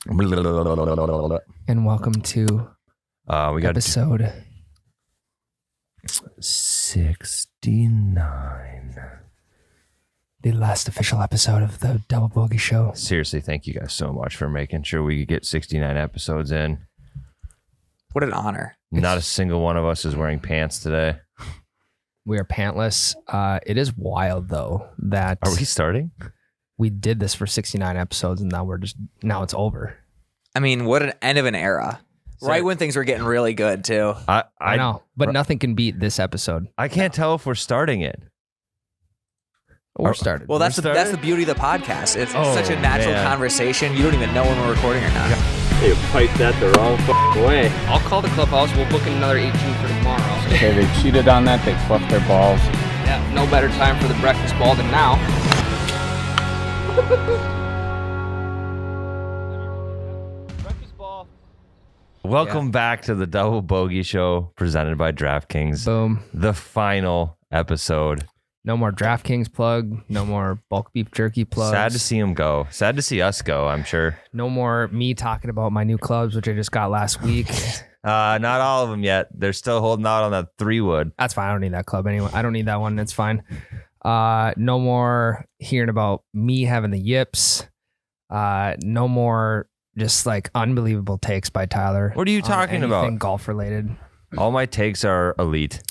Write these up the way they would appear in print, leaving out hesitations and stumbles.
And welcome to we got episode 69. the last official episode of the Double Bogey Show. Seriously, thank you guys so much for making sure we could get 69 episodes in. What an honor. Not a single one of us is wearing pants today. We are pantless. It is wild though that Are we starting? we did this for 69 episodes and now it's over. I mean, what an end of an era. Right when things were getting really good, too. I know, but nothing can beat this episode. I can't tell if we're starting it. We're started. Well, that's the beauty of the podcast. It's such a natural conversation. You don't even know when we're recording or not. They piped that the wrong way. I'll call the clubhouse. We'll book another 18 for tomorrow. Okay, they cheated on that. They fluffed their balls. Yeah, no better time for the breakfast ball than now. Breakfast ball. Welcome back to the Double Bogey Show presented by DraftKings. Boom. The final episode. No more DraftKings plug. No more bulk beef jerky plugs. Sad to see him go. Sad to see us go, I'm sure. No more me talking about my new clubs, which I just got last week. Not all of them yet. They're still holding out on that 3-wood. That's fine. I don't need that club anyway. I don't need that one. It's fine. No more hearing about me having the yips. No more just like unbelievable takes by Tyler. What are you talking about? Golf related. All my takes are elite.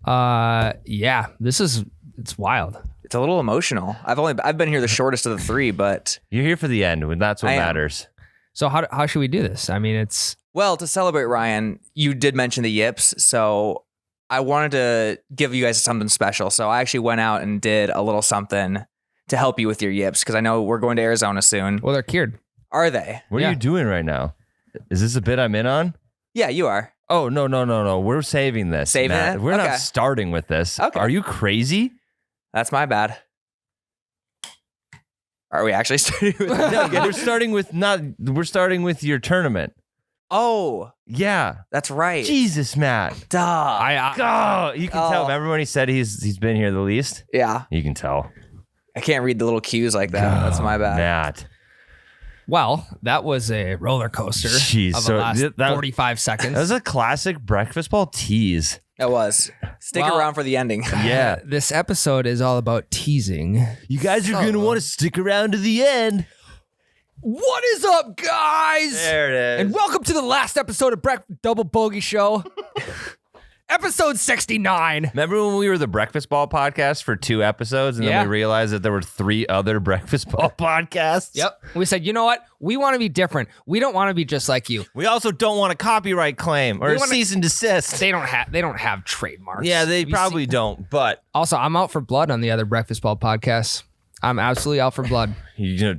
Yeah, it's wild. It's a little emotional. I've been here the shortest of the three, but You're here for the end, and that's what matters. So how should we do this? I mean, well, to celebrate Ryan, you did mention the yips, so I wanted to give you guys something special. So I actually went out and did a little something to help you with your yips because I know we're going to Arizona soon. well, they're cured. Are they? What are you doing right now? Is this a bit I'm in on? Yeah, you are. Oh, no. We're saving this. Saving Matt. it? We're Okay. not starting with this. Okay. Are you crazy? That's my bad. Are we actually starting with No, we're starting with your tournament. Oh, Yeah. that's right. Jesus, Matt. Duh. Oh, you can tell. Remember when he said he's been here the least? Yeah. You can tell. I can't read the little cues like that. That's my bad. Matt. Well, that was a roller coaster Jeez, of so the last that- 45 seconds. That was a classic breakfast ball tease. It was. Stick Well- around for the ending. Yeah. This episode is all about teasing. You guys are going to want to stick around to the end. What is up, guys? There it is. And welcome to the last episode of Double Bogey Show. Episode 69. Remember when we were the Breakfast Ball podcast for 2 episodes and Yeah. then we realized that there were 3 other Breakfast Ball podcasts? Yep. We said, you know what? We want to be different. We don't want to be just like you. We also don't want a copyright claim or a wanna- cease and desist. They don't have trademarks. Yeah, they Have you probably seen- don't, but Also, I'm out for blood on the other Breakfast Ball podcasts. I'm absolutely out for blood.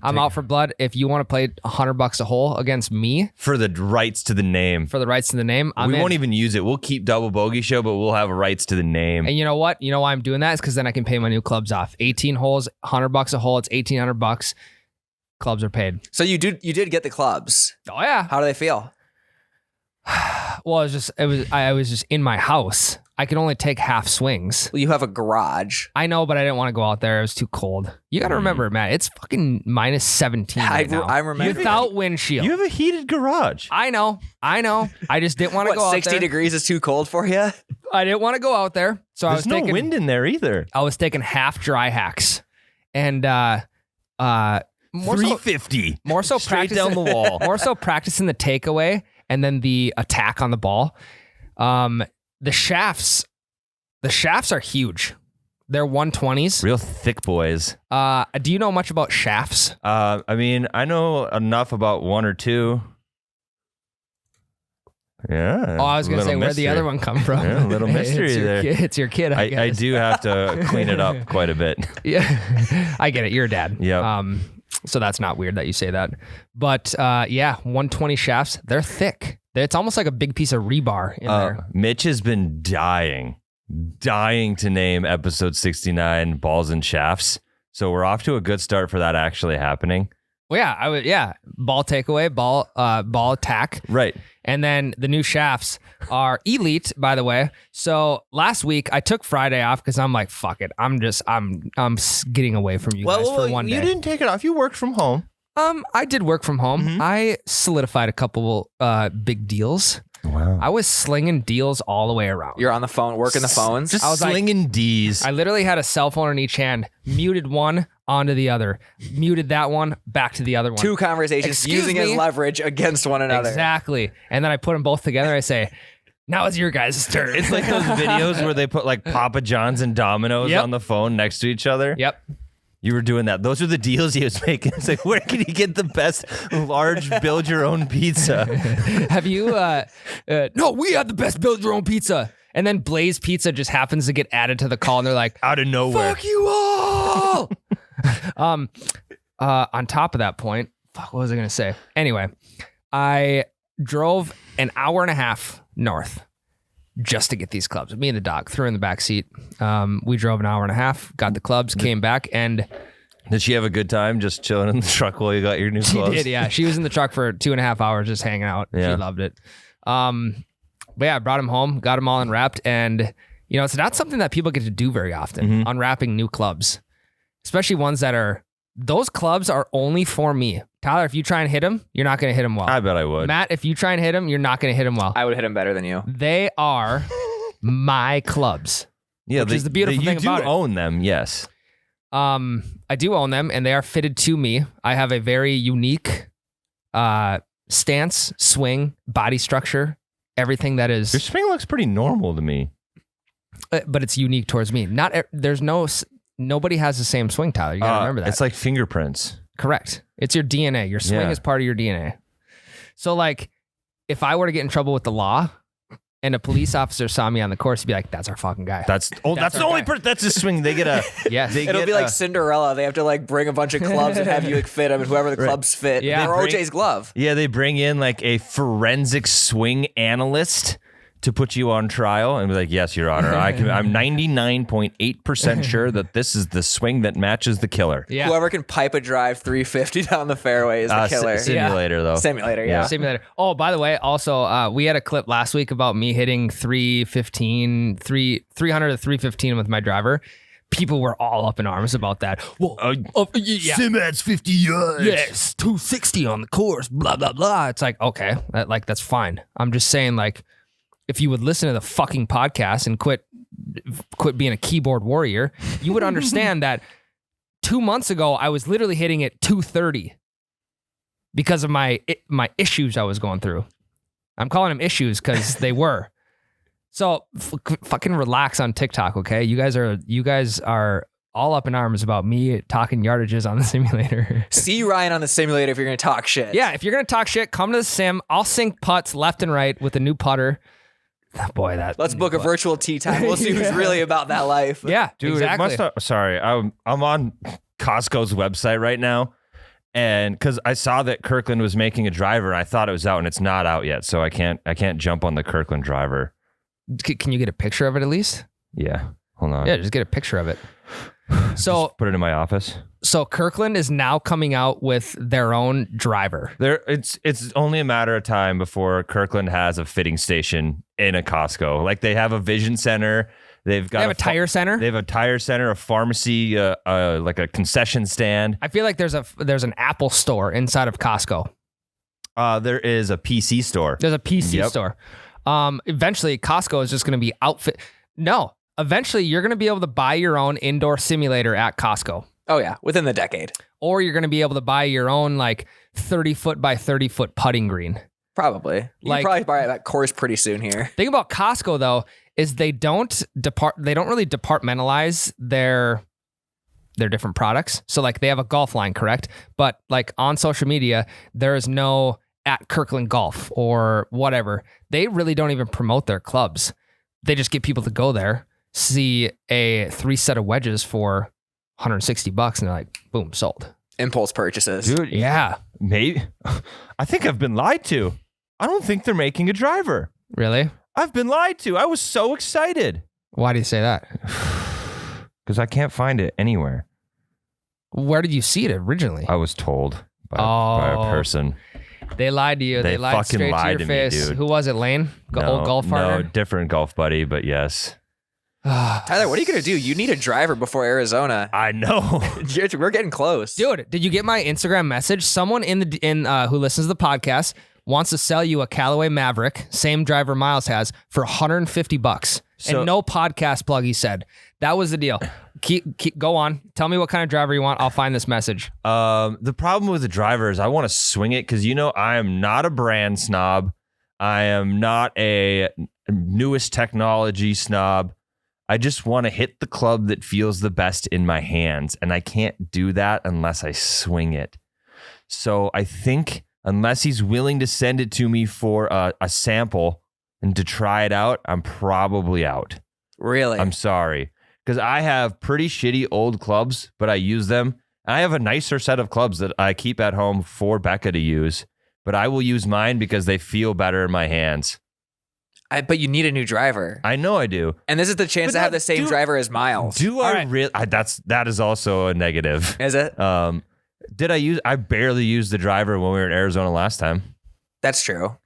I'm out for blood. If you want to play $100 a hole against me for the rights to the name. for the rights to the name, I'm We in. won't even use it. We'll keep Double Bogey Show, but we'll have rights to the name. And you know what? You know why I'm doing that is because then I can pay my new clubs off. 18 holes, $100 a hole. It's $1,800. Clubs are paid. So you did get the clubs. Oh yeah. How do they feel? Well, I was just in my house. I could only take half swings. Well, you have a garage. I know, but I didn't want to go out there. It was too cold. You got to remember, Matt, it's fucking minus 17 right now. I remember. Without windshield. You have a heated garage. I know. I just didn't want to What, go out 60 there. degrees is too cold for you? I didn't want to go out there. So There's no wind in there either. I was taking half dry hacks. And more so, 350. more so Straight practicing, down the wall. more so practicing the takeaway and then the attack on the ball. The shafts are huge. They're 120s. Real thick boys. Do you know much about shafts? I mean, I know enough about 1 or 2. Yeah. Oh, I was going to little say, where'd the mystery. other one come from? Yeah, a little mystery it's your there. Kid, it's your kid, I guess. I do have to clean it up quite a bit. Yeah, I get it. You're a dad. Yeah. So that's not weird that you say that. But yeah, 120 shafts, they're thick. It's almost like a big piece of rebar in there. Mitch has been dying to name episode 69 Balls and Shafts. So we're off to a good start for that actually happening. Well, yeah, ball takeaway, ball attack. Right. And then the new shafts are elite, by the way. So last week I took Friday off because I'm like, fuck it. I'm getting away from you guys for one day. You didn't take it off. You worked from home. I did work from home. Mhm. I solidified a couple big deals. Wow. I was slinging deals all the way around. You're on the phone, working the phones. Just I was like- slinging D's. I literally had a cell phone in each hand, muted one onto the other, muted that one back to the other one. Two conversations Excuse using me? as leverage against one another. Exactly. And then I put them both together. I say, now it's your guys' turn. It's like those videos where they put like Papa John's and Domino's Yep. on the phone next to each other. Yep. You were doing that. Those are the deals he was making. It's like, where can you get the best large build your own pizza? Have you, no, we have the best build your own pizza. And then Blaze Pizza just happens to get added to the call and they're like, Out of nowhere. fuck you all. On top of that point, fuck, what was I going to say? Anyway, I drove an hour and a half north just to get these clubs. Me and the dog threw in the back seat. We drove an hour and a half, got the clubs, came back, and Did she have a good time just chilling in the truck while you got your new she clothes? did. Yeah, she was in the truck for 2.5 hours just hanging out. Yeah. She loved it. But yeah, I brought him home, got them all unwrapped, and you know, it's not something that people get to do very often. Unwrapping new clubs, especially ones that are. Those clubs are only for me. Tyler, if you try and hit him, you're not going to hit him well. I bet I would. Matt, if you try and hit him, you're not going to hit him well. I would hit him better than you. They are my clubs. Yeah, which is the beautiful thing about it. You do own them, yes. I do own them, and they are fitted to me. I have a very unique stance, swing, body structure, everything that Your is, swing looks pretty normal to me. but it's unique towards me. Nobody has the same swing, Tyler. You gotta remember that. It's like fingerprints. Correct. It's your DNA. Your swing Yeah. is part of your DNA. So, like, if I were to get in trouble with the law and a police officer saw me on the course, he'd be like, "That's our fucking guy." That's the our only guy. person. That's his swing. They get a. Yes. They It'll get be like a- Cinderella. They have to like bring a bunch of clubs and have you like fit them, and whoever the clubs fit. Yeah. Or OJ's glove. Yeah, they bring in like a forensic swing analyst to put you on trial and be like, "Yes, Your Honor, I'm 99.8% sure that this is the swing that matches the killer." Yeah. Whoever can pipe a drive 350 down the fairway is the killer. Simulator though. Simulator, yeah. Simulator. Oh, by the way, also, we had a clip last week about me hitting 300 to 315 with my driver. People were all up in arms about that. Well, yeah. Sim adds 50 yards. Yes, 260 on the course, blah, blah, blah. It's like, okay, that's fine. I'm just saying, like, if you would listen to the fucking podcast and quit being a keyboard warrior, you would understand that 2 months ago, I was literally hitting it 230 because of my issues I was going through. I'm calling them issues because they were. So fucking relax on TikTok, okay? You guys are all up in arms about me talking yardages on the simulator. See Ryan on the simulator if you're going to talk shit. Yeah, if you're gonna talk shit, come to the sim. I'll sink putts left and right with a new putter. Boy, Let's book a virtual tea time. We'll see who's really about that life. Yeah, Dude, exactly. it must have, sorry, I'm on Costco's website right now, and because I saw that Kirkland was making a driver, and I thought it was out, and it's not out yet, so I can't jump on the Kirkland driver. Can you get a picture of it at least? Yeah, hold on. Yeah, just get a picture of it. So, Put it in my office. so Kirkland is now coming out with their own driver. It's only a matter of time before Kirkland has a fitting station in a Costco. Like they have a vision center. They have a tire center. They have a tire center, a pharmacy, like a concession stand. I feel like there's an Apple store inside of Costco. There is a PC store. There's a PC Yep. store. Eventually, Costco is just going to be outfit. No, eventually you're going to be able to buy your own indoor simulator at Costco. Oh, yeah. Within the decade. Or you're going to be able to buy your own like 30-foot by 30-foot putting green. Probably. You Like- can probably buy that course pretty soon here. Thing about Costco though is they don't really departmentalize their different products. So like they have a golf line, correct? But like on social media, there is no at Kirkland Golf or whatever. They really don't even promote their clubs. They just get people to go there, see a 3 set of wedges for $160 and they're like, boom, sold. Impulse purchases. Dude, Yeah. maybe. I think I've been lied to. I don't think they're making a driver. Really? I've been lied to. I was so excited Why do you say that? because I can't find it anywhere. Where did you see it originally? I was told by a Oh. person. They lied to you. They They lied fucking straight lied to to your me, face. dude. Who was it, Lane? Old golf no, partner? different golf buddy, but yes. Tyler, what are you going to do? You need a driver before Arizona. I know. We're getting close. Dude, did you get my Instagram message? Someone who listens to the podcast wants to sell you a Callaway Maverick, same driver Miles has, for $150. So- and no podcast plug, he said. That was the deal. Keep go on. Tell me what kind of driver you want. I'll find this message. The problem with the driver is I want to swing it because I am not a brand snob. I am not a newest technology snob. I just want to hit the club that feels the best in my hands, and I can't do that unless I swing it. So I think unless he's willing to send it to me for a sample and to try it out, I'm probably out. Really? I'm sorry. Because I have pretty shitty old clubs, but I use them. I have a nicer set of clubs that I keep at home for Becca to use, but I will use mine because they feel better in my hands. But you need a new driver. I know I do. And this is the chance to have the same driver as Miles. Do I really? That is also a negative. Is it? I barely used the driver when we were in Arizona last time. That's true.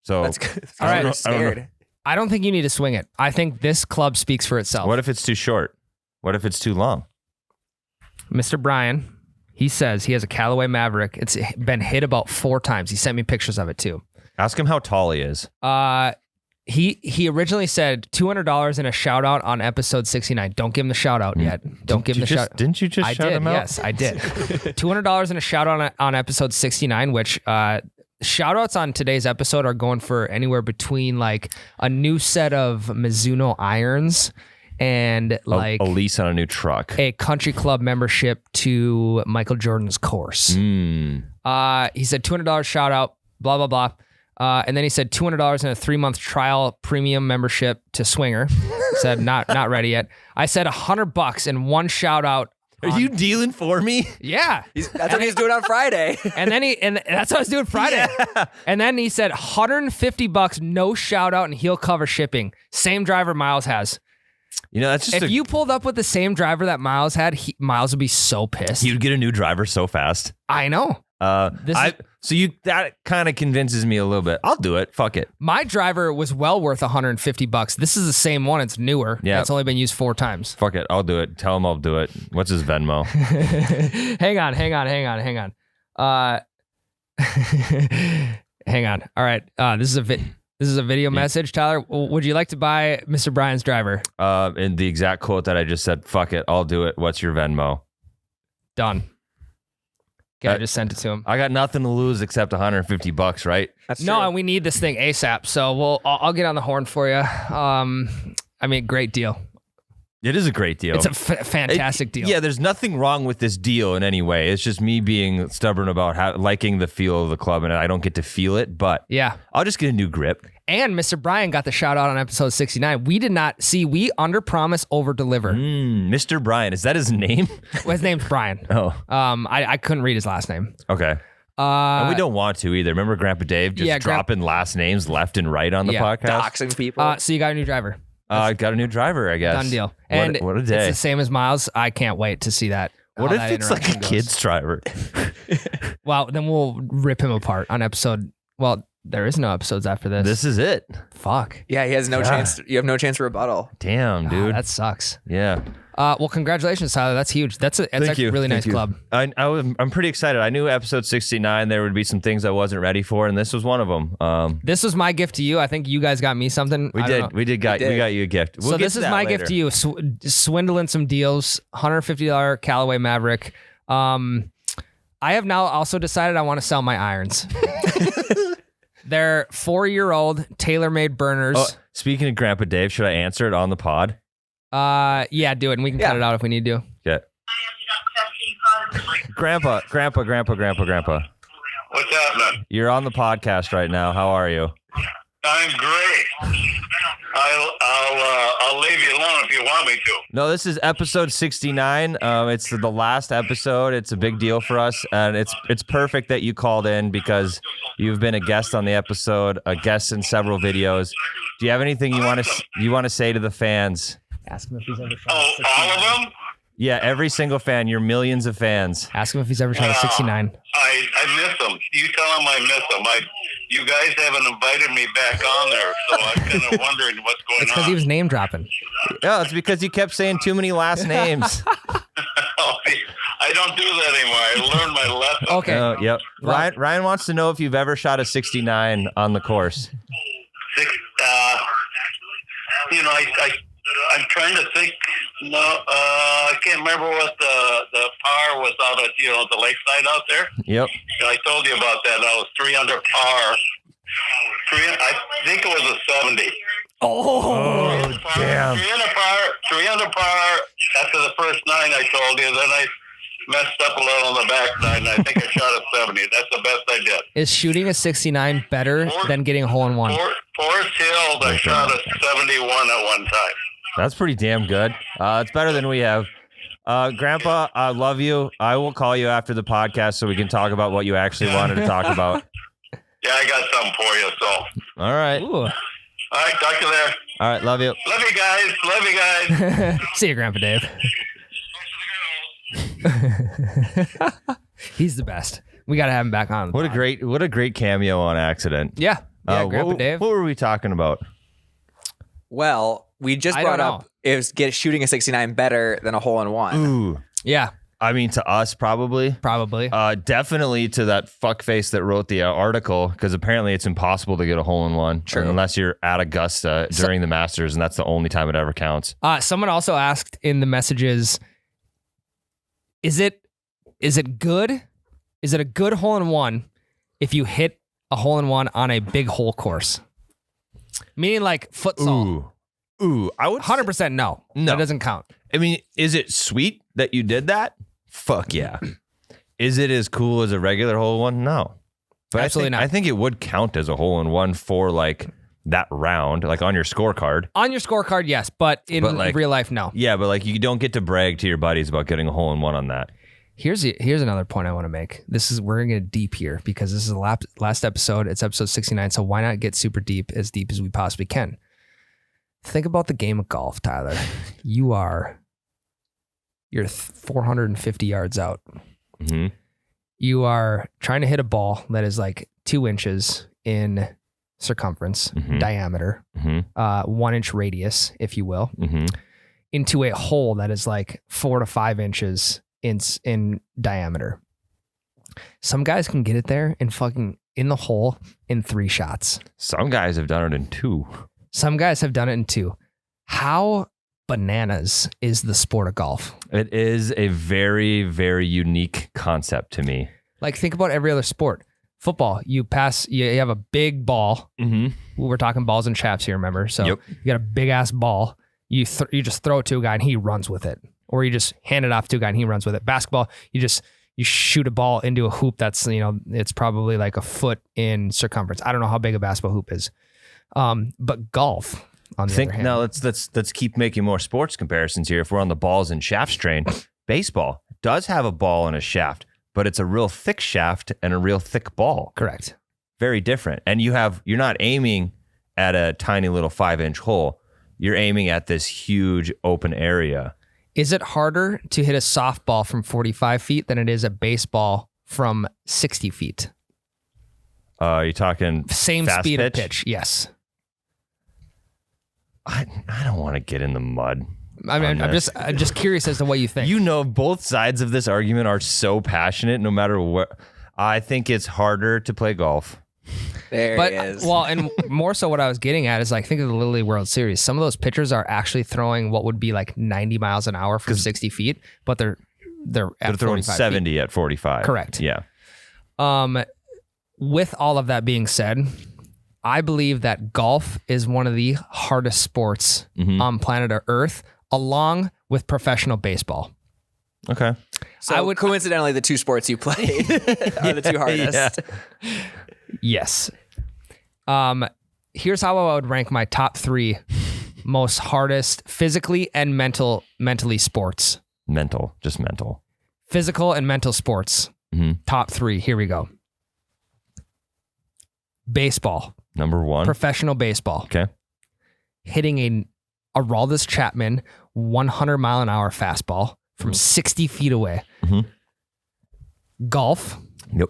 So That's good. All right. I'm scared. I don't think you need to swing it. I think this club speaks for itself. What if it's too short? What if it's too long? Mr. Brian, he says he has a Callaway Maverick. It's been hit about 4 times. He sent me pictures of it too. Ask him how tall he is. He originally said $200 and a shout out on episode 69. Don't give him the shout out yet. Don't give him the shout. Didn't you just I shout did. him out? Yes, I did. $200 and a shout out on episode 69, which shout outs on today's episode are going for anywhere between like a new set of Mizuno irons and like a lease on a new truck. a country club membership to Michael Jordan's course. He said $200 shout out, blah, blah, blah. And then he said $200 and a 3-month trial premium membership to Swinger. Said not ready yet. I said $100 and one shout out. Are you dealing for me? Yeah. That's what he's doing on Friday. And that's what I was doing Friday. Yeah. And then he said $150, no shout out, and he'll cover shipping. Same driver Miles has. That's just If you pulled up with the same driver that Miles had, Miles would be so pissed. you'd get a new driver so fast. I know. That kind of convinces me a little bit. I'll do it. Fuck it. My driver was well worth $150. This is the same one. It's newer. Yeah. It's only been used 4 times. Fuck it. I'll do it. Tell him I'll do it. What's his Venmo? hang on. Hang on. All right. This is a video message. Tyler, would you like to buy Mr. Brian's driver? And the exact quote that I just said, fuck it. I'll do it. What's your Venmo? Done. Okay, I just sent it to him. I got nothing to lose except $150, right? That's No, true. and we need this thing ASAP. So I'll get on the horn for you. Great deal. It is a great deal. It's a fantastic deal. Yeah, there's nothing wrong with this deal in any way. It's just me being stubborn about liking the feel of the club, and I don't get to feel it, but Yeah. I'll just get a new grip. And Mr. Brian got the shout out on episode 69. We did not see, we under promise, over deliver. Mr. Brian, is that his name? Well, his name's Brian. Oh, I couldn't read his last name. okay. And we don't want to either. Remember Grandpa Dave just dropping last names left and right on the podcast? Doxing people. So you got a new driver. I got a new driver, I guess. Done deal. What, And what a day. it's the same as Miles. I can't wait to see that. What how if that it's like a interaction goes. kid's driver? Well, then we'll rip him apart on episode. Well, there is no episodes after this. This is it. Fuck. Yeah, he has no chance. You have no chance for rebuttal. Damn, dude. That sucks. Yeah. Well, congratulations, Tyler. That's huge. That's a really nice club. I'm pretty excited. I knew episode 69 there would be some things I wasn't ready for, and this was one of them. This was my gift to you. I think you guys got me something. We got you a gift. We'll So get this to is that my later. gift to you. Swindling some deals. $150 Callaway Maverick. I have now also decided I want to sell my irons. They're 4-year-old tailor-made burners. Oh, speaking of Grandpa Dave, should I answer it on the pod? Yeah, do it, and we can cut it out if we need to. Yeah. Grandpa. What's happening? You're on the podcast right now. How are you? I'm great. I'll leave you alone if you want me to. No, this is episode 69. It's the last episode. It's a big deal for us, and it's perfect that you called in because you've been a guest on the episode, a guest in several videos. Do you have anything you want to say to the fans? Ask him if he's ever tried. Oh, all of them? Yeah, every single fan. Your millions of fans. Ask him if he's ever tried a 69. I miss them. You tell them I miss them. you guys haven't invited me back on there, so I'm kind of wondering what's going It's because on. he was name dropping. Yeah, it's because you kept saying too many last names. I don't do that anymore. I learned my lesson. Okay. Yep. Well- Ryan wants to know if you've ever shot a 69 on the course. I'm trying to think. No, I can't remember what the par was out at the lakeside out there. Yep. I told you about that. I was 3 under par. I think it was a 70. Oh, damn. 3 under par after the first 9. I told you. Then I messed up a little on the back 9. And I think I shot a 70. That's the best I did. Is shooting a 69 better than getting a hole in one? Forest Hills, I shot a 71 at one time. That's pretty damn good. It's better than we have. Grandpa, I love you. I will call you after the podcast so we can talk about what you actually wanted to talk about. Yeah, I got something for you. So, All right. Ooh. all right, talk to you there. All right. Love you. Love you guys. Love you guys. See you, Grandpa Dave. He's the best. We got to have him back on. What a great cameo on accident. Yeah. Yeah, Grandpa Dave. What were we talking about? Well, we just I brought don't up is shooting a 69 better than a hole in one. Ooh. Yeah, I mean, to us, probably. probably. Definitely to that fuckface that wrote the article, because apparently it's impossible to get a hole in one unless you're at Augusta during the Masters, and that's the only time it ever counts. Someone also asked in the messages, is it good? Is it a good hole in one if you hit a hole in one on a big hole course? Meaning like futsal. Ooh, I would 100% no. No. That doesn't count. I mean, is it sweet that you did that? Fuck yeah. Is it as cool as a regular hole in one? No. But Absolutely not. I think it would count as a hole in one for like that round, like on your scorecard. On your scorecard, yes, but in real life, no. Yeah, but like you don't get to brag to your buddies about getting a hole in one on that. Here's another point I want to make. We're gonna get deep here because this is the last episode. It's episode 69, so why not get super deep as we possibly can? Think about the game of golf, Tyler. You're 450 yards out. Mm-hmm. You are trying to hit a ball that is like 2 inches in circumference, diameter, 1 inch radius, if you will, into a hole that is like 4 to 5 inches in diameter. Some guys can get it there and fucking in the hole in 3 shots. Some guys have done it in 2. Some guys have done it in 2. How bananas is the sport of golf? It is a very, very unique concept to me. Like, think about every other sport. Football, you have a big ball. We're talking balls and chaps here, remember? So you got a big ass ball. You just throw it to a guy and he runs with it. Or you just hand it off to a guy and he runs with it. Basketball, you shoot a ball into a hoop that's, it's probably like a foot in circumference. I don't know how big a basketball hoop is. But golf, on the other hand. Now let's keep making more sports comparisons here. If we're on the balls and shafts train, baseball does have a ball and a shaft, but it's a real thick shaft and a real thick ball. Correct. Very different. And you're not aiming at a tiny little 5-inch hole. You're aiming at this huge open area. Is it harder to hit a softball from 45 feet than it is a baseball from 60 feet? You're talking Same fast speed of pitch, yes. I don't want to get in the mud. I mean, I'm just curious as to what you think. Both sides of this argument are so passionate. No matter what, I think it's harder to play golf. There But he is. well, and more so, what I was getting at is like, think of the Little League World Series. Some of those pitchers are actually throwing what would be like 90 miles an hour from 60 feet, but they're throwing 70 feet. at 45. Correct. Yeah. With all of that being said, I believe that golf is one of the hardest sports on planet Earth, along with professional baseball. Okay. So coincidentally, the 2 sports you played are the 2 hardest. Yeah. Yes. Here's how I would rank my top 3 most hardest physically and mentally sports. Just mental. Physical and mental sports. Top 3. Here we go. Baseball. Number 1. Professional baseball. Okay. Hitting a Aroldis Chapman 100 mile an hour fastball from 60 feet away. Golf. Yep.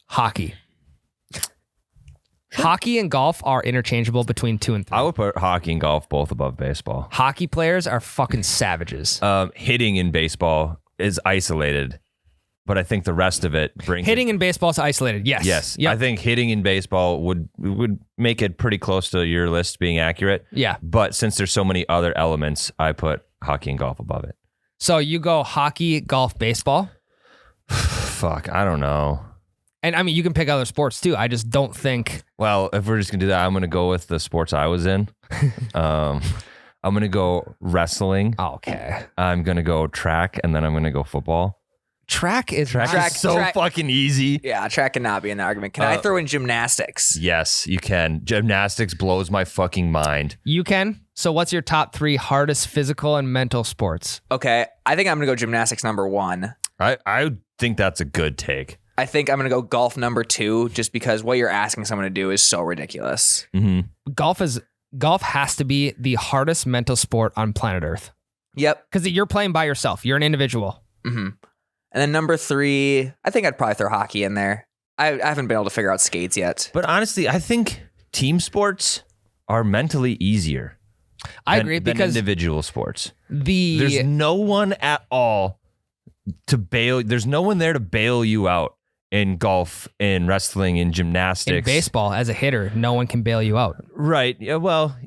Hockey. Hockey and golf are interchangeable between 2 and 3. I would put hockey and golf both above baseball. Hockey players are fucking savages. Hitting in baseball is isolated, but I think the rest of it brings Hitting in baseball is isolated. Yes. Yes, Yep. I think hitting in baseball would make it pretty close to your list being accurate. Yeah. But since there's so many other elements, I put hockey and golf above it. So you go hockey, golf, baseball. Fuck, I don't know. And I mean, you can pick other sports too. I just don't think. Well, if we're just gonna do that, I'm gonna go with the sports I was in. I'm gonna go wrestling. Okay. I'm gonna go track, and then I'm gonna go football. Track is Track not- is so fucking easy. Yeah, track cannot be in the argument. Can I throw in gymnastics? Yes, you can. Gymnastics blows my fucking mind. You can. So what's your top 3 hardest physical and mental sports? Okay, I think I'm gonna go gymnastics number 1. I think that's a good take. I think I'm gonna go golf number 2, just because what you're asking someone to do is so ridiculous. Mm-hmm. Golf has to be the hardest mental sport on planet Earth Yep. because you're playing by yourself. You're an individual. Mm-hmm. And then number 3, I think I'd probably throw hockey in there. I haven't been able to figure out skates yet. But honestly, I think team sports are mentally easier. I than- agree than because individual sports. the There's no one at all to bail. There's no one there to bail you out in golf, in wrestling, in gymnastics, in baseball as a hitter, no one can bail you out. Right. Yeah, well,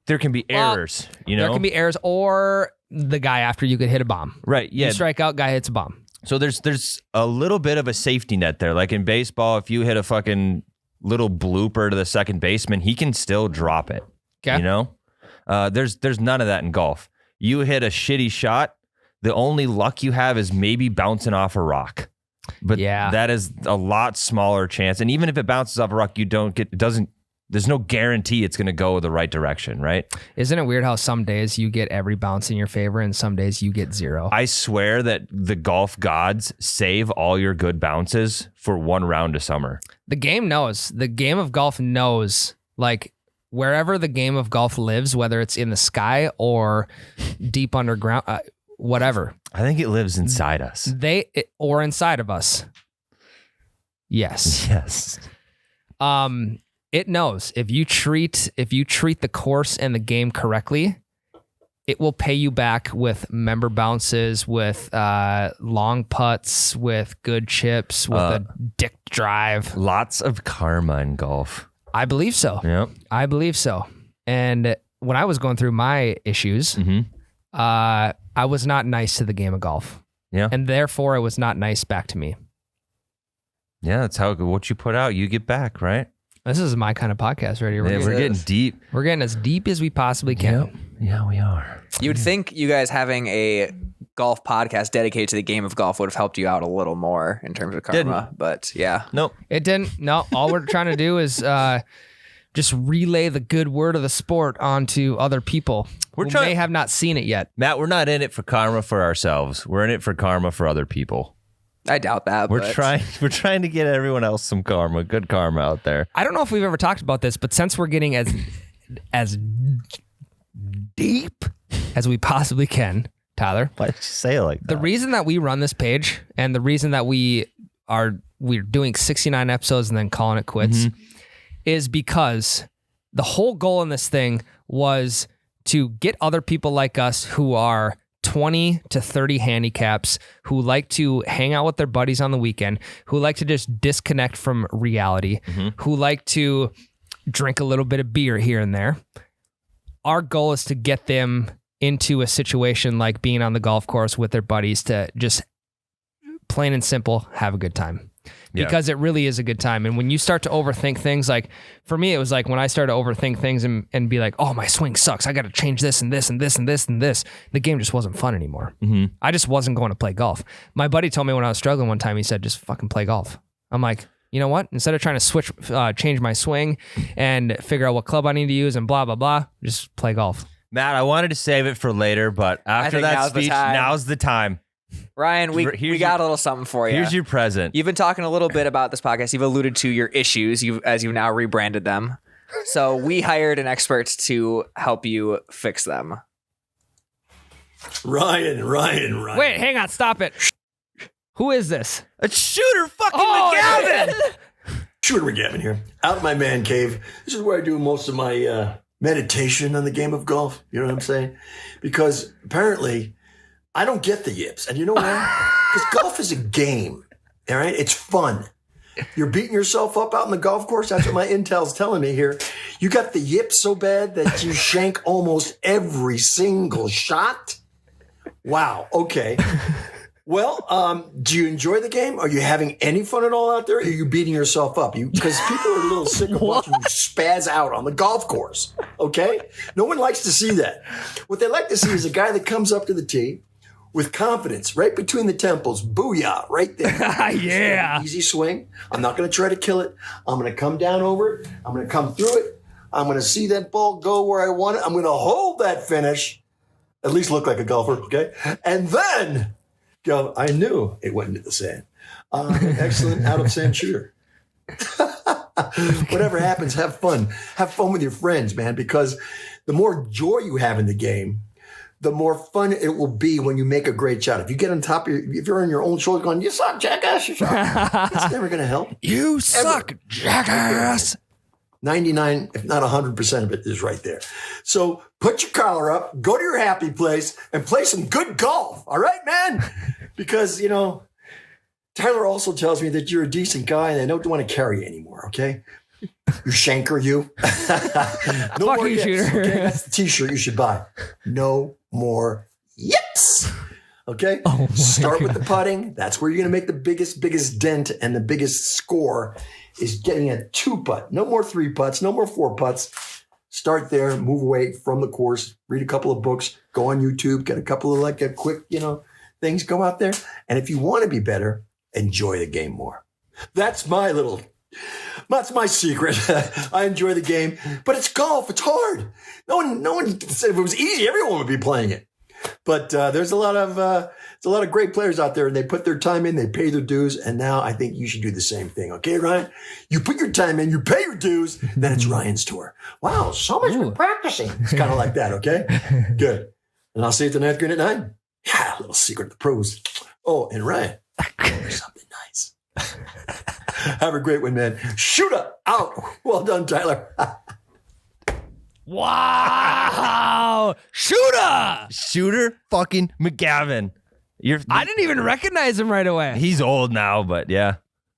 there can be errors. You know, There can be errors, or the guy after you could hit a bomb. right. Yeah. You strike out, guy hits a bomb. So there's a little bit of a safety net there. Like in baseball, if you hit a fucking little blooper to the second baseman, he can still drop it. Okay. You know, there's none of that in golf. You hit a shitty shot, the only luck you have is maybe bouncing off a rock. But Yeah. that is a lot smaller chance. And even if it bounces off a rock, there's no guarantee it's going to go the right direction, right? Isn't it weird how some days you get every bounce in your favor and some days you get 0? I swear that the golf gods save all your good bounces for one round of summer. The game knows. The game of golf knows, like, wherever the game of golf lives, whether it's in the sky or deep underground, whatever. I think it lives inside us. Or inside of us. Yes. Yes. It knows if you treat the course and the game correctly, it will pay you back with member bounces, with long putts, with good chips, with a dick drive. Lots of karma in golf. I believe so. Yep. I believe so. And when I was going through my issues, Mm-hmm. I was not nice to the game of golf. Yeah. And therefore, it was not nice back to me. Yeah, that's how what you put out, you get back, right? This is my kind of podcast right here. Yeah, we're getting deep. We're getting as deep as we possibly can. Yeah, we are. You'd think you guys having a golf podcast dedicated to the game of golf would have helped you out a little more in terms of karma, but yeah. Nope. It didn't. No, all we're trying to do is just relay the good word of the sport onto other people who may have not seen it yet. Matt, we're not in it for karma for ourselves. We're in it for karma for other people. I doubt that. We're trying to get everyone else some karma, good karma out there. I don't know if we've ever talked about this, but since we're getting as deep as we possibly can, Tyler. Why did you say it like that? The reason that we run this page and the reason that we're doing 69 episodes and then calling it quits is because the whole goal in this thing was to get other people like us who are 20 to 30 handicaps, who like to hang out with their buddies on the weekend, who like to just disconnect from reality, who like to drink a little bit of beer here and there. Our goal is to get them into a situation like being on the golf course with their buddies to just plain and simple have a good time. Yeah. Because it really is a good time. And when you start to overthink things, like for me, it was like when I started to overthink things and be like, oh, my swing sucks. I got to change this and this and this and this and this. The game just wasn't fun anymore. I just wasn't going to play golf. My buddy told me when I was struggling one time, he said, just fucking play golf. I'm like, you know what? Instead of trying to change my swing and figure out what club I need to use and blah, blah, blah, just play golf. Matt, I wanted to save it for later, but after that speech, now's the time. Ryan, we got a little something for you. Here's your present. You've been talking a little bit about this podcast. You've alluded to your issues as you've now rebranded them. So we hired an expert to help you fix them. Ryan. Wait, hang on. Stop it. Who is this? It's Shooter fucking McGavin. Shooter McGavin here, out of my man cave. This is where I do most of my meditation on the game of golf. You know what I'm saying? Because apparently I don't get the yips. And you know why? Because golf is a game, all right? It's fun. You're beating yourself up out on the golf course. That's what my intel's telling me here. You got the yips so bad that you shank almost every single shot? Wow, okay. Well, do you enjoy the game? Are you having any fun at all out there? Or are you beating yourself up? Because people are a little sick of watching you spaz out on the golf course, okay? No one likes to see that. What they like to see is a guy that comes up to the tee with confidence right between the temples. Booyah, right there. Yeah. Easy swing. I'm not going to try to kill it. I'm going to come down over it. I'm going to come through it. I'm going to see that ball go where I want it. I'm going to hold that finish, at least look like a golfer, okay? And then go, I knew it went into the sand. An excellent out-of-sand shooter. Whatever happens, have fun. Have fun with your friends, man, because the more joy you have in the game, the more fun it will be when you make a great shot. If you get on top of if you're on your own shoulder going, you suck, jackass, you suck. It's never going to help. You suck, jackass. 99, if not 100% of it is right there. So put your collar up, go to your happy place, and play some good golf. All right, man? Because, Tyler also tells me that you're a decent guy and I don't want to carry you anymore, okay? You shanker, you. No Fuck more you, yips, Shooter. okay? That's the t-shirt you should buy. No more yips. Okay? Oh my Start with God. the putting. That's where you're going to make the biggest dent and the biggest score is getting a 2-putt. No more 3 putts. No more 4 putts. Start there. Move away from the course. Read a couple of books. Go on YouTube. Get a couple of a quick, things. Go out there. And if you want to be better, enjoy the game more. That's my secret. I enjoy the game, but it's golf. It's hard. No one said if it was easy, everyone would be playing it. But there's a lot of great players out there, and they put their time in, they pay their dues, and now I think you should do the same thing. Okay, Ryan? You put your time in, you pay your dues, then it's Ryan's tour. Wow, so much for practicing. It's kind of like that, okay? Good. And I'll see you at the 9th green at 9. Yeah, a little secret of the pros. Oh, and Ryan, something nice. Have a great one, man. Shoot up. Out. Well done, Tyler. Wow. Shooter fucking McGavin. I didn't even recognize him right away. He's old now, but yeah.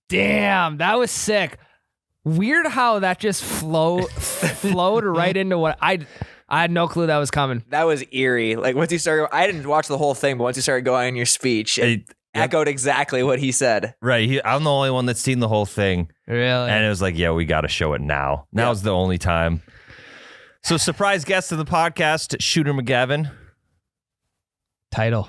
Damn, that was sick. Weird how that just flowed right into what I had no clue that was coming. That was eerie. Like once you started, I didn't watch the whole thing, but once you started going in your speech, it echoed exactly what he said. Right. I'm the only one that's seen the whole thing. Really? And it was like, yeah, we got to show it now. Now's the only time. So surprise guest of the podcast, Shooter McGavin. Title.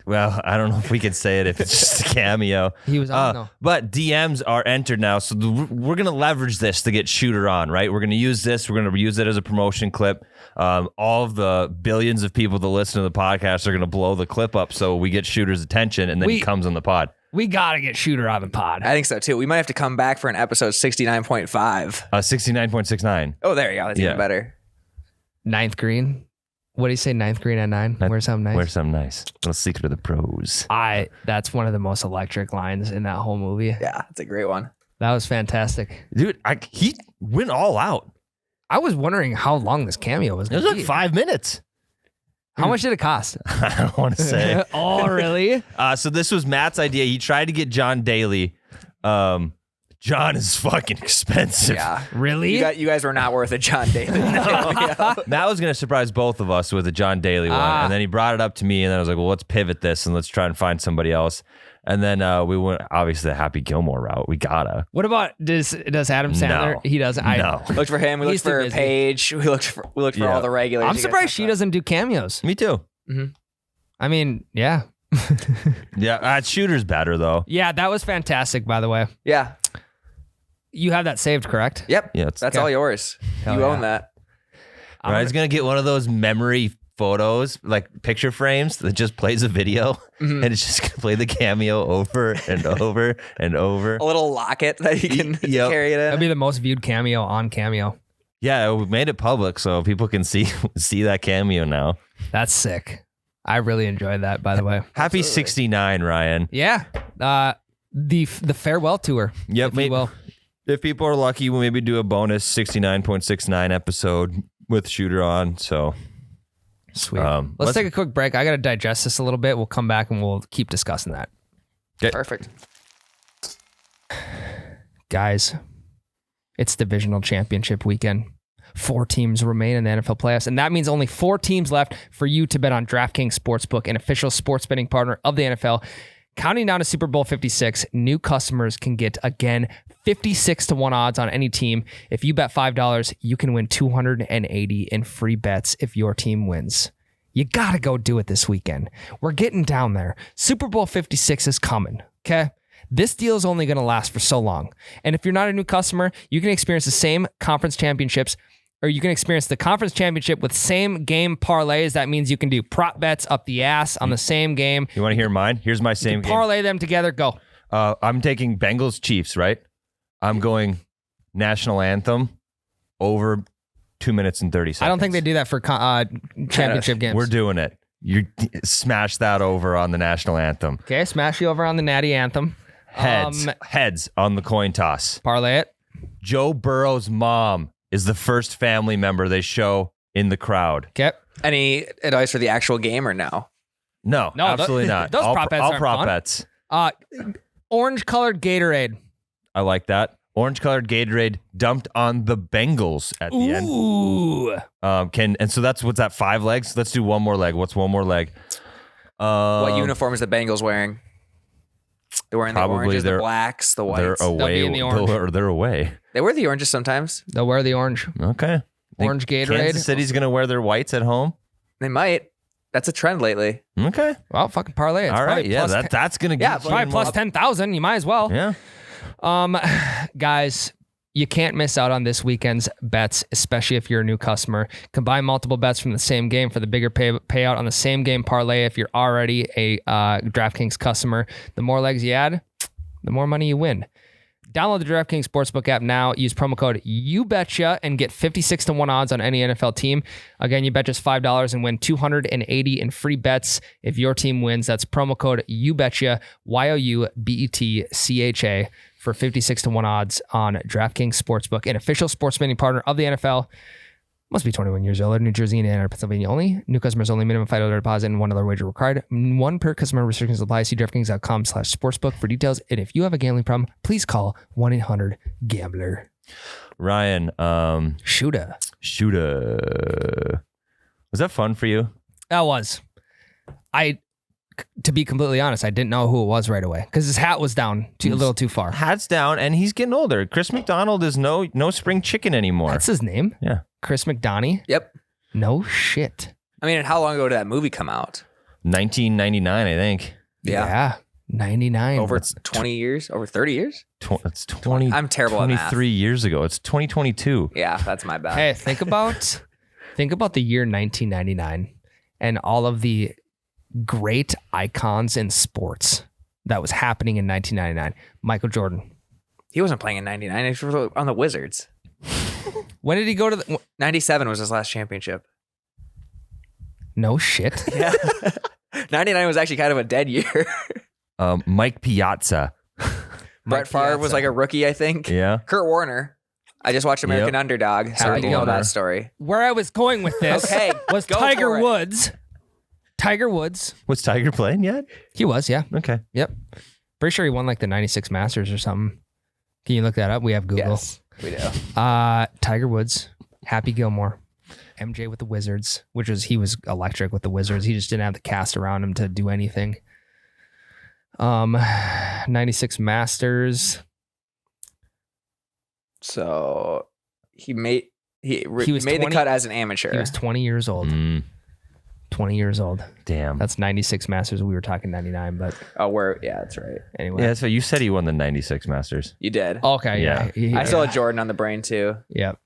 Well, I don't know if we can say it if it's just a cameo. He was on though. But DMs are entered now. So we're going to leverage this to get Shooter on, right? We're going to use this. We're going to use it as a promotion clip. All of the billions of people that listen to the podcast are going to blow the clip up so we get Shooter's attention and then he comes on the pod. We got to get Shooter on the pod. I think so too. We might have to come back for an episode 69.5. 69.69. Oh, there you go. That's even better. 9th green. What do you say? 9th green at 9? Where's something nice? Where's something nice? Little secret of the pros. That's one of the most electric lines in that whole movie. Yeah, it's a great one. That was fantastic. Dude, he went all out. I was wondering how long this cameo was It going was to be. like 5 minutes. How much did it cost? I don't want to say. Oh, really? So this was Matt's idea. He tried to get John Daly. John is fucking expensive. Yeah. Really? You guys were not worth a John Daly. Matt was going to surprise both of us with a John Daly one. And then he brought it up to me. And then I was like, well, let's pivot this and let's try and find somebody else. And then we went, obviously, the Happy Gilmore route. We gotta. What about, does Adam Sandler? No. He doesn't. No. We looked for him. We He's looked for too busy. Paige. We looked for all the regulars. I'm You guys surprised have she to- doesn't do cameos. Me too. I mean, yeah. Yeah, Shooter's better, though. Yeah, that was fantastic, by the way. Yeah. You have that saved, correct? Yep. Yeah, That's all yours. Hell you yeah. own that. Ryan's going to get one of those memory photos, like picture frames that just plays a video. And it's just going to play the cameo over and over and over. A little locket that you can Yep. carry it in. That'd be the most viewed cameo on Cameo. Yeah, we made it public so people can see that cameo now. That's sick. I really enjoyed that, by the way. Happy 69, Ryan. Yeah. The farewell tour. Yep, if you will. If people are lucky, we'll maybe do a bonus 69.69 episode with Shooter on. So Sweet. Let's take a quick break. I got to digest this a little bit. We'll come back and we'll keep discussing that. Okay. Perfect. Guys, it's divisional championship weekend. 4 teams remain in the NFL playoffs, and that means only 4 teams left for you to bet on DraftKings Sportsbook, an official sports betting partner of the NFL. Counting down to Super Bowl 56, new customers can get, again, 56-1 odds on any team. If you bet $5, you can win $280 in free bets if your team wins. You got to go do it this weekend. We're getting down there. Super Bowl 56 is coming, okay? This deal is only going to last for so long. And if you're not a new customer, you can experience the same conference championships, or you can experience the conference championship with same game parlays. That means you can do prop bets up the ass on the same game. You want to hear mine? Here's my same game. Parlay them together. Go. I'm taking Bengals Chiefs, right? I'm going national anthem over 2 minutes and 30 seconds. I don't think they do that for championship games. We're doing it. You smash that over on the national anthem. Okay, smash you over on the natty anthem. Heads on the coin toss. Parlay it. Joe Burrow's mom is the first family member they show in the crowd. Okay. Any advice for the actual game or no? No, absolutely not. Those prop bets all aren't prop fun. bets. Orange colored Gatorade. I like that. Orange colored Gatorade dumped on the Bengals at the end. Ooh. So what's that? 5 legs? Let's do one more leg. What's one more leg? What uniform is the Bengals wearing? They're wearing the Probably oranges, the they're- blacks, the whites. They're away. be in the orange. They're away. They wear the oranges sometimes. They'll wear the orange. Okay. Orange Think Gatorade. Kansas City's going to wear their whites at home? They might. That's a trend lately. Okay. Well, fucking parlay it. It's All right. probably Yeah, plus that's going to Yeah, get you probably in plus more- 10,000. You might as well. Yeah. Guys, you can't miss out on this weekend's bets, especially if you're a new customer. Combine multiple bets from the same game for the bigger payout on the same game parlay if you're already a DraftKings customer. The more legs you add, the more money you win. Download the DraftKings Sportsbook app now. Use promo code YouBetcha and get 56-1 odds on any NFL team. Again, you bet just $5 and win $280 in free bets if your team wins. That's promo code YouBetcha, YOUBETCHA, for 56-1 odds on DraftKings Sportsbook, an official sports betting partner of the NFL. Must be 21 years old. New Jersey, Indiana, Pennsylvania only. New customers only. Minimum $5 deposit and $1 wager required. 1 per customer. Restrictions apply. See DraftKings.com/sportsbook for details. And if you have a gambling problem, please call 1-800-GAMBLER. Ryan, Shooter. Was that fun for you? That was. To be completely honest, I didn't know who it was right away because his hat was down a little too far. Hat's down, and he's getting older. Chris McDonald is no spring chicken anymore. That's his name? Yeah. Chris McDonald? Yep. No shit. I mean, how long ago did that movie come out? 1999, I think. Yeah. 99. Over 20 years? Over 30 years? It's 20. I'm terrible at math. 23 years ago. It's 2022. Yeah, that's my bad. Hey, think about the year 1999 and all of the great icons in sports that was happening in 1999. Michael Jordan. He wasn't playing in 99. He was on the Wizards. When did he go to the... 97 was his last championship. No shit. Yeah. 99 was actually kind of a dead year. Mike Piazza. Brett Favre was like a rookie, I think. Yeah. Kurt Warner. I just watched American Underdog, so I Happy do know Gilmore. that story. Where I was going with this Okay, was go Tiger for it. Woods. Tiger Woods. Was Tiger playing yet? He was, yeah. Okay. Yep. Pretty sure he won like the 96 Masters or something. Can you look that up? We have Google. Yes, we do. Tiger Woods, Happy Gilmore, MJ with the Wizards, he was electric with the Wizards. He just didn't have the cast around him to do anything. 96 Masters. So he made was made 20 the cut as an amateur. He was 20 years old. 20 years old. Damn. That's 96 Masters. We were talking 99, but Yeah, that's right. anyway. Yeah, so you said he won the 96 Masters. You did. Okay. Yeah. Yeah. I still had Jordan on the brain too. Yep.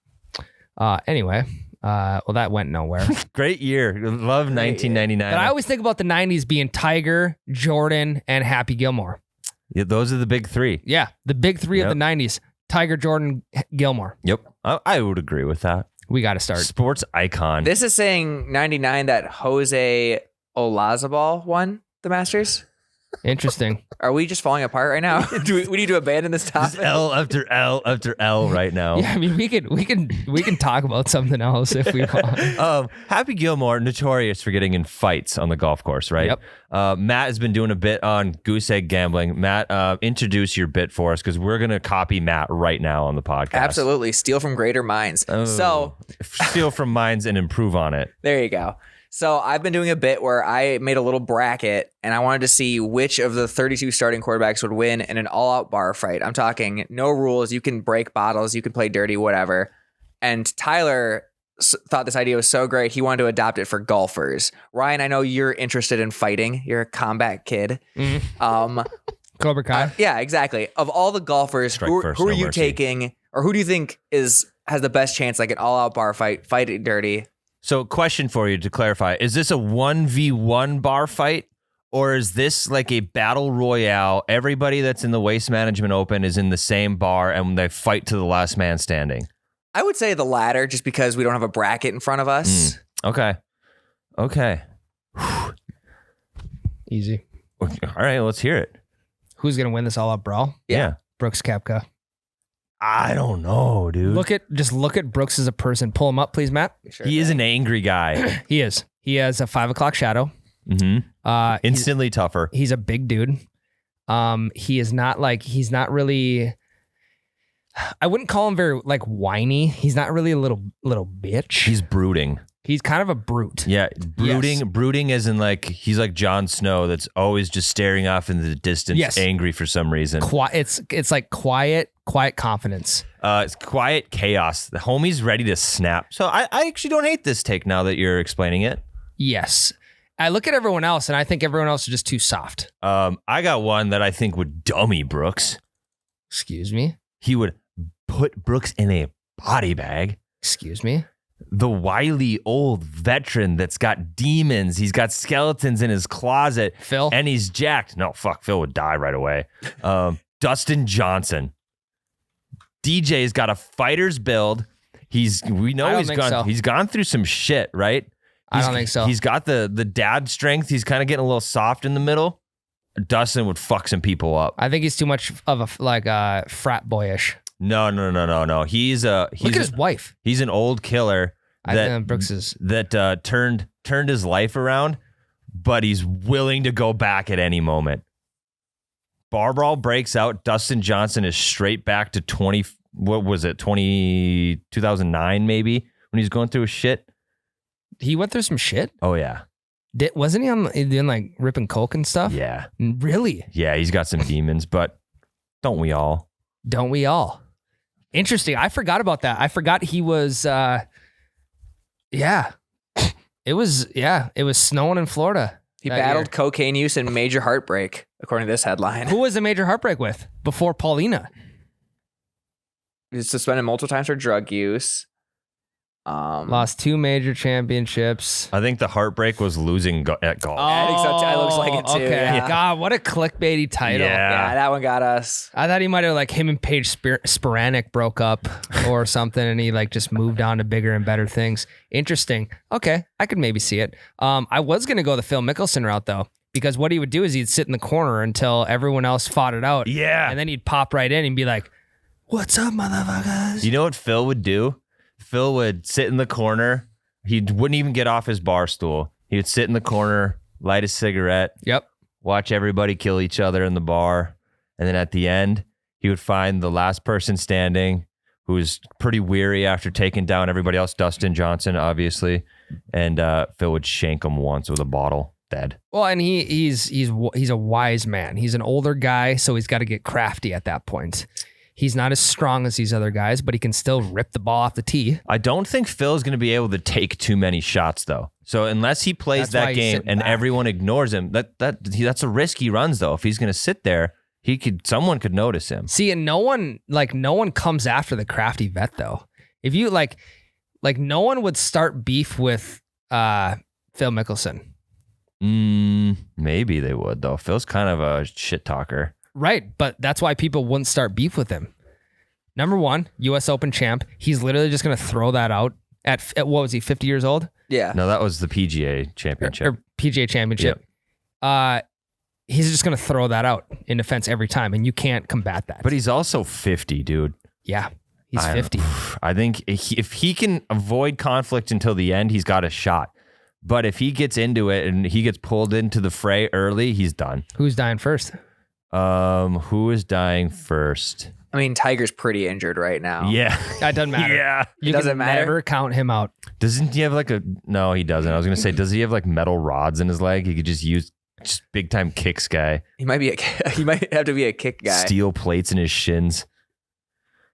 Anyway. Well, that went nowhere. Great year. Love 1999. But I always think about the 90s being Tiger, Jordan, and Happy Gilmore. Yeah, those are the big three. Yeah. The big three Yep. of the 90s. Tiger, Jordan, Gilmore. Yep. I would agree with that. We got to start. Sports icon. This is saying 99 that Jose Olazabal won the Masters. Interesting. Are we just falling apart right now? We need to abandon this Just topic? L after L after L right now. Yeah, I mean, we can talk about something else if we want. Happy Gilmore, notorious for getting in fights on the golf course, right? Yep. Matt has been doing a bit on goose egg gambling. Matt, introduce your bit for us because we're going to copy Matt right now on the podcast. Absolutely. Steal from greater minds. Oh, So steal from minds and improve on it. there you go. So I've been doing a bit where I made a little bracket and I wanted to see which of the 32 starting quarterbacks would win in an all-out bar fight. I'm talking no rules. You can break bottles. You can play dirty, whatever. And Tyler thought this idea was so great, he wanted to adopt it for golfers. Ryan, I know you're interested in fighting. You're a combat kid. Cobra Kai. Yeah, exactly. Of all the golfers, Strike who first, are no you mercy. taking, or who do you think has the best chance, like an all-out bar fight it dirty? So, question for you to clarify: is this a 1v1 bar fight, or is this like a battle royale? Everybody that's in the Waste Management Open is in the same bar, and they fight to the last man standing. I would say the latter, just because we don't have a bracket in front of us. Okay. Easy. All right, let's hear it. Who's gonna win this all-out brawl? Yeah. Brooks Koepka. I don't know, dude. Look at Brooks as a person. Pull him up, please, Matt. Sure He is thing. an angry guy. He is. He has a 5 o'clock shadow. Mm-hmm. Instantly tougher. He's a big dude. He's not really, I wouldn't call him very like whiny. He's not really a little bitch. He's brooding. He's kind of a brute. Yeah, brooding. Yes. Brooding as in like he's like Jon Snow that's always just staring off into the distance, Yes. angry for some reason. It's like quiet confidence. It's quiet chaos. The homie's ready to snap. So I actually don't hate this take now that you're explaining it. Yes. I look at everyone else and I think everyone else is just too soft. I got one that I think would dummy Brooks. Excuse me. He would put Brooks in a body bag. Excuse me. The wily old veteran that's got demons. He's got skeletons in his closet. Phil. And he's jacked. No, fuck. Phil would die right away. Dustin Johnson. DJ's got a fighter's build. He's gone through some shit, right? I don't think so. He's got the dad strength. He's kind of getting a little soft in the middle. Dustin would fuck some people up. I think he's too much of a frat boyish. No. He's Look at his wife. He's an old killer I think Brooks is. that turned his life around, but he's willing to go back at any moment. Bar brawl breaks out. Dustin Johnson is straight back to 2009 maybe when he's going through his shit. He went through some shit. Oh yeah, Wasn't he doing like ripping coke and stuff? yeah, Really? yeah. He's got some demons, but don't we all? Don't we all? Interesting. I forgot about that. I forgot he was. Yeah. It was snowing in Florida. He that battled year. cocaine use and major heartbreak, according to this headline. Who was the major heartbreak with before Paulina? He was suspended multiple times for drug use. Lost 2 major championships. I think the heartbreak was losing at golf. I think so too. It looks like it too, Okay. yeah. God, what a clickbaity title. Yeah, that one got us. I thought he might have like him and Paige Spiranek broke up or something, and he like just moved on to bigger and better things. Interesting. Okay, I could maybe see it. I was gonna go the Phil Mickelson route though, because what he would do is he'd sit in the corner until everyone else fought it out. Yeah. And then he'd pop right in and be like, "What's up, motherfuckers?" You know what Phil would do? Phil would sit in the corner. He wouldn't even get off his bar stool. He would sit in the corner, light a cigarette, Yep. watch everybody kill each other in the bar. And then at the end, he would find the last person standing who was pretty weary after taking down everybody else, Dustin Johnson, obviously. And Phil would shank him once with a bottle, dead. Well, and he's a wise man. He's an older guy, so he's got to get crafty at that point. He's not as strong as these other guys, but he can still rip the ball off the tee. I don't think Phil's going to be able to take too many shots, though. So unless he plays That's why that he's game sitting and back. everyone ignores him, that's a risk he runs, though. If he's going to sit there, someone could notice him. See, and no one comes after the crafty vet though. If you like no one would start beef with Phil Mickelson. Maybe they would, though. Phil's kind of a shit talker. Right, but that's why people wouldn't start beef with him. Number one, U.S. Open champ. He's literally just going to throw that out at what was he, 50 years old? Yeah. No, that was the PGA championship. Or PGA championship. he's just going to throw that out in defense every time, and you can't combat that. But he's also 50, dude. Yeah, he's 50. I think if he can avoid conflict until the end, he's got a shot. But if he gets into it and he gets pulled into the fray early, he's done. Who's dying first? Who is dying first? I mean, Tiger's pretty injured right now. Yeah. That doesn't matter. Yeah. You Doesn't can matter? never count him out. Doesn't he have like a... No, he doesn't. I was going to say, does he have like metal rods in his leg? He could just use just big time kicks guy. He might have to be a kick guy. Steel plates in his shins.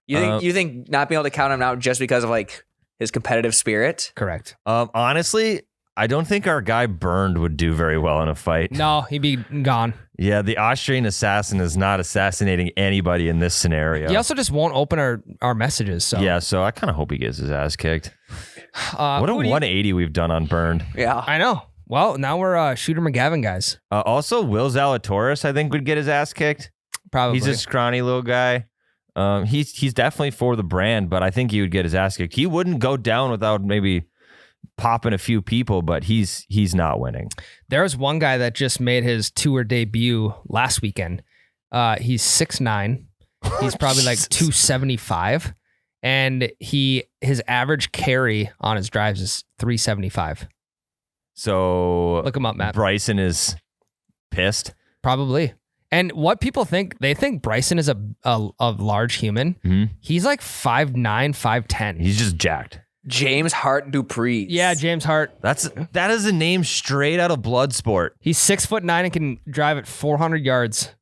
You think not being able to count him out just because of like his competitive spirit? Correct. Honestly, I don't think our guy Burned would do very well in a fight. No, he'd be gone. Yeah, the Austrian assassin is not assassinating anybody in this scenario. He also just won't open our messages. So Yeah, so I kind of hope he gets his ass kicked. what What a who do you- 180 we've done on Burned. Yeah. I know. Well, now we're Shooter McGavin guys. Also, Will Zalatoris, I think, would get his ass kicked. Probably. He's a scrawny little guy. He's definitely for the brand, but I think he would get his ass kicked. He wouldn't go down without maybe popping a few people, but he's not winning. There's one guy that just made his tour debut last weekend. He's 6'9". He's probably like 275, and his average carry on his drives is 375. So Look him up, Matt. Bryson is pissed. Probably. And what people think, they think Bryson is a large human. Mhm. He's like 5'9", 5'10". He's just jacked. James Hart Dupree. Yeah, James Hart. That is a name straight out of Bloodsport. He's 6'9" and can drive at 400 yards.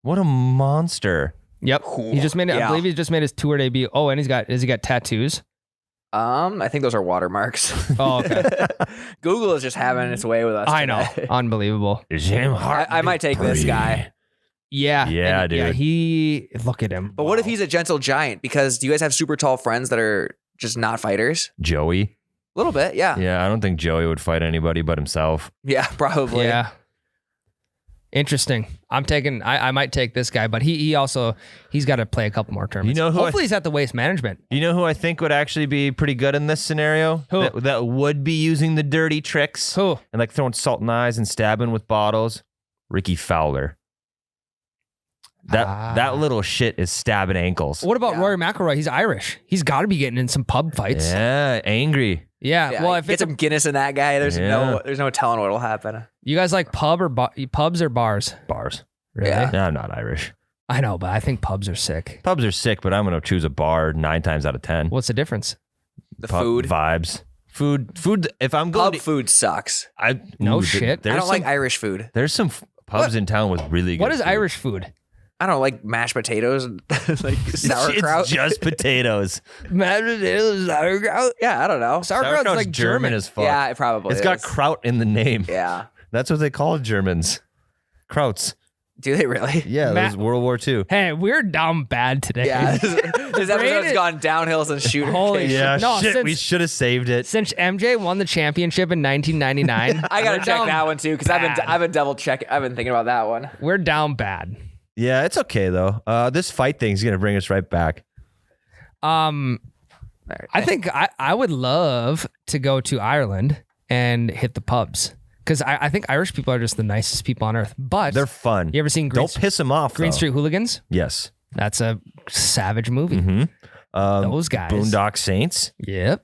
What a monster. Yep. He just made it. I Yeah. believe he just made his tour debut. Oh, and has he got tattoos? I think those are watermarks. Oh, okay. Google is just having its way with us. I know. today. Unbelievable. James Hart. I might take this guy. Yeah. Yeah, and, Yeah, dude. look at him. But what if he's a gentle giant? Because do you guys have super tall friends that are just not fighters? Joey. A little bit, yeah. Yeah, I don't think Joey would fight anybody but himself. Yeah, probably. Yeah. Interesting. I might take this guy, but he's got to play a couple more tournaments. You know who Hopefully he's at the Waste Management. You know who I think would actually be pretty good in this scenario? Who? That would be using the dirty tricks. Who? And like throwing salt in eyes and stabbing with bottles. Ricky Fowler. That little shit is stabbing ankles. What about Rory McIlroy? He's Irish. He's got to be getting in some pub fights. Yeah, angry. Yeah. Yeah, Well, if get it's some Guinness in that guy, there's no telling what'll happen. you guys like pubs or bars? Bars. Really? Yeah. No, I'm not Irish. I know, but I think pubs are sick. Pubs are sick, but I'm going to choose a bar 9 times out of 10. What's the difference? The Pub food. vibes. Food. If I'm going Pub food sucks. No shit. I don't like Irish food. There's some pubs in town with really good What is food. Irish food? I don't like mashed potatoes and like sauerkraut. It's just potatoes. Mashed potatoes, sauerkraut. Yeah, I don't know. Sauerkraut's Sauerkraut's like German as fuck. Yeah, it probably It's got is. kraut in the name. Yeah. That's what they call Germans. Krauts. Do they really? Yeah, that was World War II. Hey, we're down bad today. Yeah. This episode's gone downhill since Shooter. Holy came. shit. Yeah, No, shit, since- we should have saved it. Since MJ won the championship in 1999, I gotta we're check down that one too because bad. I've been double checking. I've been thinking about that one. We're down bad. Yeah, it's okay though. This fight thing's gonna bring us right back. All right. I think I would love to go to Ireland and hit the pubs because I think Irish people are just the nicest people on earth. But They're fun. you ever seen Don't piss them off. Green though. Street Hooligans? Yes. That's a savage movie. Mm-hmm. Those guys. Boondock Saints. Yep.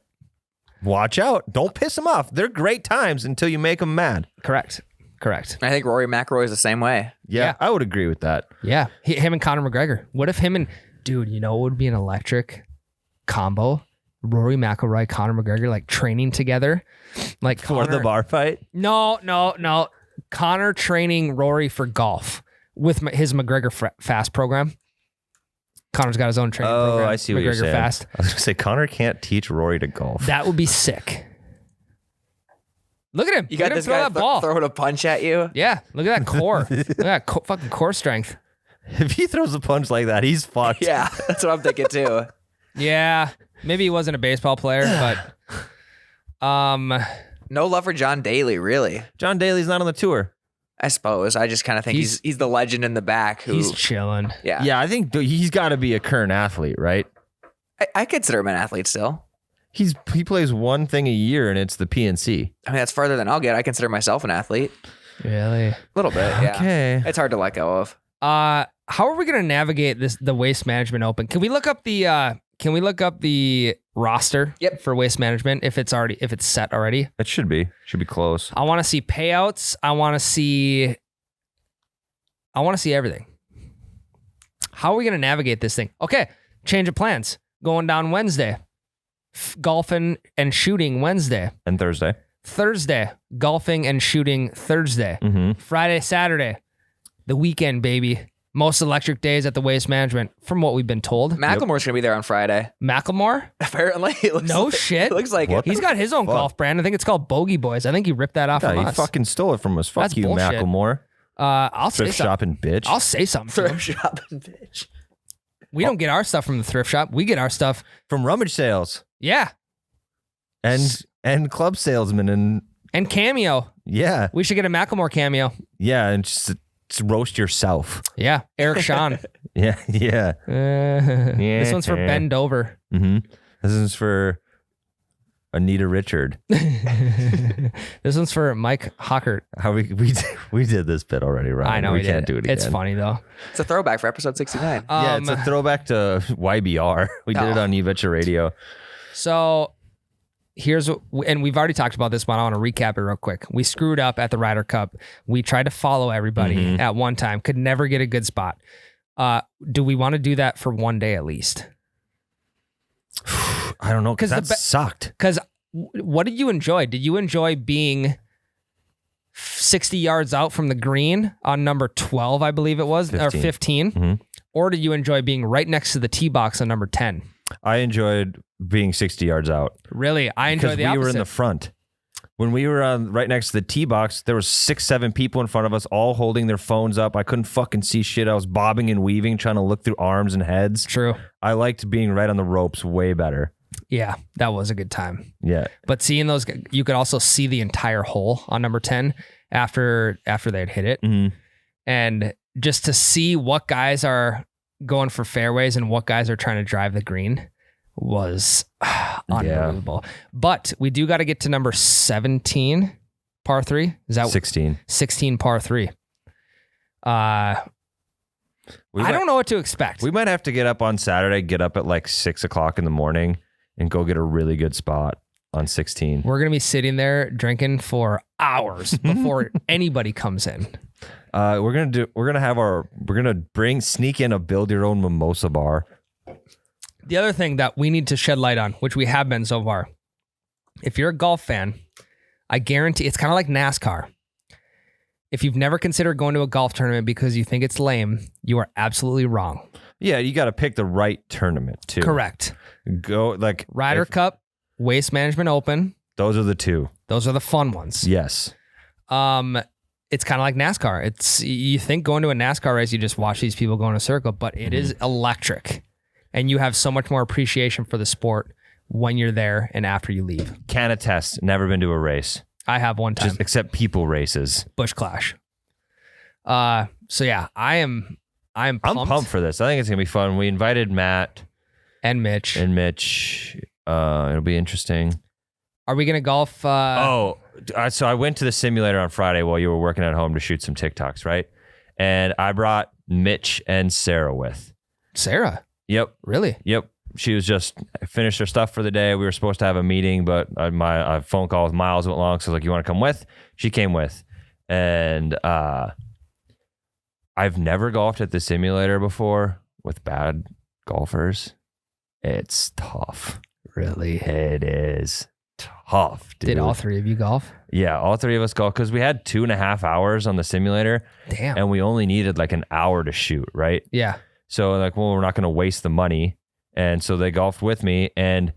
Watch out. Don't piss them off. They're great times until you make them mad. Correct. I think Rory McIlroy is the same way. Yeah, I would agree with that. Yeah. Him and Conor McGregor. What if him and dude? You know what would be an electric combo? Rory McIlroy, Conor McGregor, like training together, like For the Conor- bar fight. No. Conor training Rory for golf with his McGregor Fast program. Conor's got his own training program. I see what you're McGregor saying. Fast. I was gonna say Connor can't teach Rory to golf. That would be sick. Look at him. You Look got at him this throw guy that ball. throwing a punch at you. Yeah. Look at that core. Look at that fucking core strength. If he throws a punch like that, he's fucked. Yeah, that's what I'm thinking too. Yeah. Maybe he wasn't a baseball player, but No love for John Daly, really. John Daly's not on the tour. I suppose. I just kind of think he's the legend in the back. Who, he's chilling. yeah. Yeah, I think he's got to be a current athlete, right? I consider him an athlete still. He plays one thing a year, and it's the PNC. I mean, that's farther than I'll get. I consider myself an athlete. Really? A little bit, yeah. Okay. It's hard to let go of. How are we going to navigate the Waste Management Open? Can we look up the roster for Waste Management if it's set already? It should be close. I want to see payouts. I want to see everything. How are we going to navigate this thing? Okay, change of plans. Going down Wednesday. Golfing and shooting Wednesday. And Thursday. Thursday, golfing and shooting Thursday. Mm-hmm. Friday, Saturday, the weekend, baby. Most electric days at the Waste Management, from what we've been told. Macklemore's going to be there on Friday. Macklemore? Apparently. Shit. It looks like What? it. He's got his own golf brand. I think it's called Bogey Boys. I think he ripped that off Yeah, from he us. fucking stole it from us. Fuck That's you, bullshit. Macklemore. I'll say Thrift something. shopping bitch. I'll say something. to him. Thrift shopping, bitch. We don't get our stuff from the thrift shop. We get our stuff. From rummage sales Yeah. and club salesmen And Cameo. yeah. We should get a Macklemore cameo. Yeah, and just roast yourself. Yeah. Eric Sean. Yeah, yeah. This one's for Ben Dover. Mm-hmm. This is for Anita Richard. This one's for Mike Hockert. How we did this bit already, right? I know we we can't did. do it again. It's funny though. It's a throwback for episode 69. Yeah, it's a throwback to YBR. We did it on eBetcha Radio. So and we've already talked about this, but I want to recap it real quick. We screwed up at the Ryder Cup. We tried to follow everybody at one time, could never get a good spot. Do we want to do that for one day at least? I don't know, because that sucked. Because what did you enjoy? Did you enjoy being 60 yards out from the green on number 12, I believe it was, 15. or 15? Mm-hmm. Or did you enjoy being right next to the tee box on number 10? I enjoyed being 60 yards out. Really? I enjoyed the opposite. We were in the front. When we were right next to the tee box, there was 6-7 people in front of us, all holding their phones up. I couldn't fucking see shit. I was bobbing and weaving, trying to look through arms and heads. True. I liked being right on the ropes way better. Yeah, that was a good time. Yeah. But seeing those, you could also see the entire hole on number 10 after they'd hit it. Mm-hmm. And just to see what guys are going for fairways and what guys are trying to drive the green was unbelievable. Yeah. But we do got to get to number 17, par 3. Is that 16? 16, par 3. I don't know what to expect. We might have to get up on Saturday, get up at like 6 o'clock in the morning and go get a really good spot on 16. We're going to be sitting there drinking for hours before anybody comes in. We're going to sneak in a build your own mimosa bar. The other thing that we need to shed light on, which we have been so far, if you're a golf fan, I guarantee it's kind of like NASCAR. If you've never considered going to a golf tournament because you think it's lame, you are absolutely wrong. Yeah, you got to pick the right tournament too. Correct. Go like Ryder Cup, Waste Management Open. Those are the two. Those are the fun ones. Yes. It's kind of like NASCAR. You think going to a NASCAR race, you just watch these people go in a circle, but it is electric. And you have so much more appreciation for the sport when you're there and after you leave. Can attest. Never been to a race. I have one time. Just except people races. Bush Clash. So yeah, I'm pumped. I'm pumped for this. I think it's gonna be fun. We invited Matt and Mitch. It'll be interesting. Are we gonna golf? So I went to the simulator on Friday while you were working at home to shoot some TikToks, right? And I brought Mitch and Sarah with. Sarah? Yep. Really? Yep. She was just finished her stuff for the day. We were supposed to have a meeting, but my phone call with Miles went long. So I was like, you want to come with? She came with. And I've never golfed at the simulator before with bad golfers. It's tough. Really? It is tough, dude. Did all three of you golf? Yeah, all three of us golf because we had 2.5 hours on the simulator. Damn. And we only needed like an hour to shoot, right? Yeah. So like, well, we're not going to waste the money. And so they golfed with me. And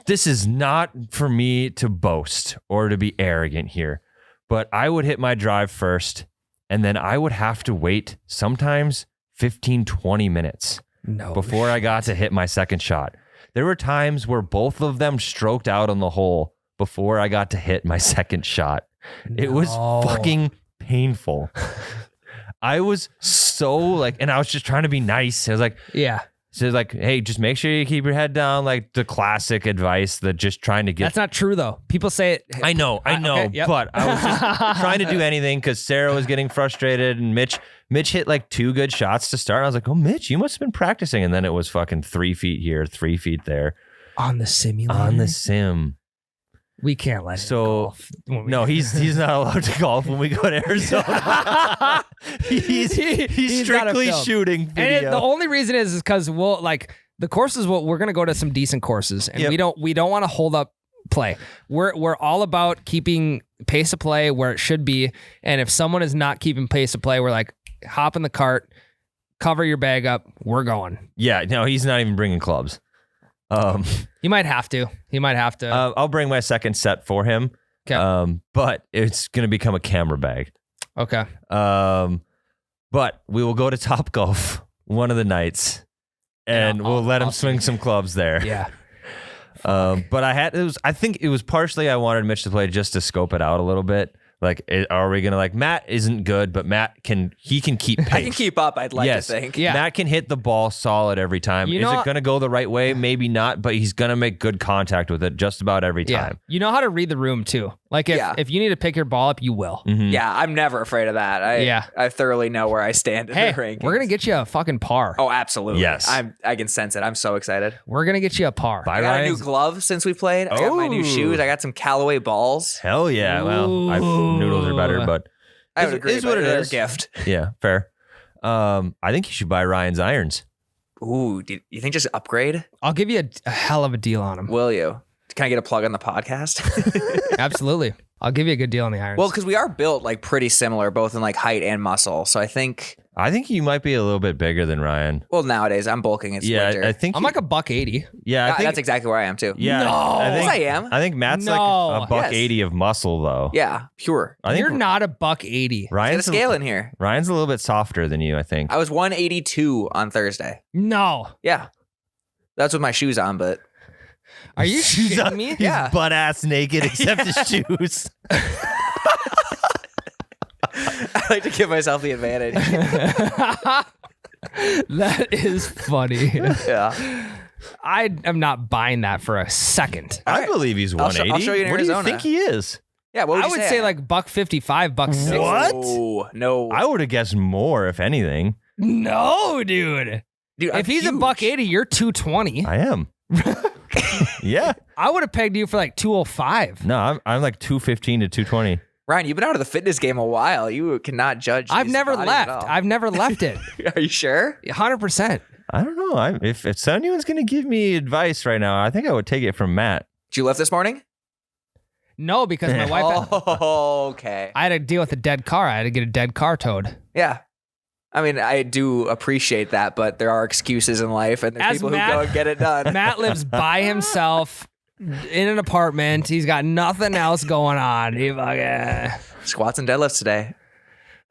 this is not for me to boast or to be arrogant here, but I would hit my drive first and then I would have to wait sometimes 15, 20 minutes before I got to hit my second shot. There were times where both of them stroked out on the hole before I got to hit my second shot. It was fucking painful. I was so like, and I was just trying to be nice. I was like, yeah, So like, hey, just make sure you keep your head down. Like the classic advice that just trying to get. That's not true though. People say it. I know, okay, yep. but I was just trying to do anything because Sarah was getting frustrated and Mitch hit like 2 good shots to start. I was like, oh, Mitch, you must have been practicing. And then it was fucking 3 feet here, 3 feet there. On the simulator. On the sim. We can't let him golf. No, he's not allowed to golf when we go to Arizona. he's strictly shooting video. And the only reason is because we'll like the courses. We're gonna go to some decent courses, and we don't want to hold up play. We're all about keeping pace of play where it should be. And if someone is not keeping pace of play, we're like, hop in the cart, cover your bag up. We're going. Yeah, no, he's not even bringing clubs. He might have to. I'll bring my second set for him. Okay. But it's gonna become a camera bag. Okay. But we will go to Top Golf one of the nights, and we'll let him swing some clubs there. Yeah. But I think it was partially I wanted Mitch to play just to scope it out a little bit. Like, are we gonna like Matt isn't good, but Matt can keep pace. I can keep up. I'd like to think. Yeah. Matt can hit the ball solid every time. Is it gonna go the right way? Maybe not, but he's gonna make good contact with it just about every time. You know how to read the room too. Like if you need to pick your ball up, you will. Mm-hmm. Yeah, I'm never afraid of that. I thoroughly know where I stand in the rankings. We're gonna get you a fucking par. Oh, absolutely. Yes. I can sense it. I'm so excited. We're gonna get you a par. I got a new glove since we played. I got my new shoes. I got some Callaway balls. Hell yeah. Well, noodles are better, but I would agree. Is what it they're is. A gift. Yeah, fair. I think you should buy Ryan's irons. Ooh, do you think just upgrade? I'll give you a hell of a deal on them. Will you? Can I get a plug on the podcast? Absolutely. I'll give you a good deal on the irons. Well, because we are built like pretty similar, both in like height and muscle. So I think you might be a little bit bigger than Ryan. Well, nowadays I'm bulking. It's winter. I think I'm like $180. Yeah, I think that's exactly where I am too. Yeah, No. I am. I think Matt's like a $180 of muscle though. Yeah, pure. I think You're not $180. Ryan's Get a scale in here. Ryan's a little bit softer than you, I think. I was 182 on Thursday. No. Yeah, that's with my shoes on, but. Are you shitting me? He's butt ass naked except his shoes. I like to give myself the advantage. That is funny. Yeah. I am not buying that for a second. I believe he's 180. I'll show you in what Arizona. do you think he is? Yeah, what would I you would say like $155, $160. What? No. I would have guessed more, if anything. No, dude. Dude, if he's huge. $180, you're 220. I am. Yeah. I would have pegged you for like 205. No, I'm like 215 to 220. Ryan, you've been out of the fitness game a while. You cannot judge. I've these never bodies at left. all. I've never left it. Are you sure? 100%. I don't know. If anyone's going to give me advice right now, I think I would take it from Matt. Did you lift this morning? No, because my wife. Oh, okay. I had to deal with a dead car. I had to get a dead car towed. Yeah. I mean, I do appreciate that, but there are excuses in life, and there's As people Matt- who go and get it done. Matt lives by himself in an apartment. He's got nothing else going on. He fucking. Squats and deadlifts today.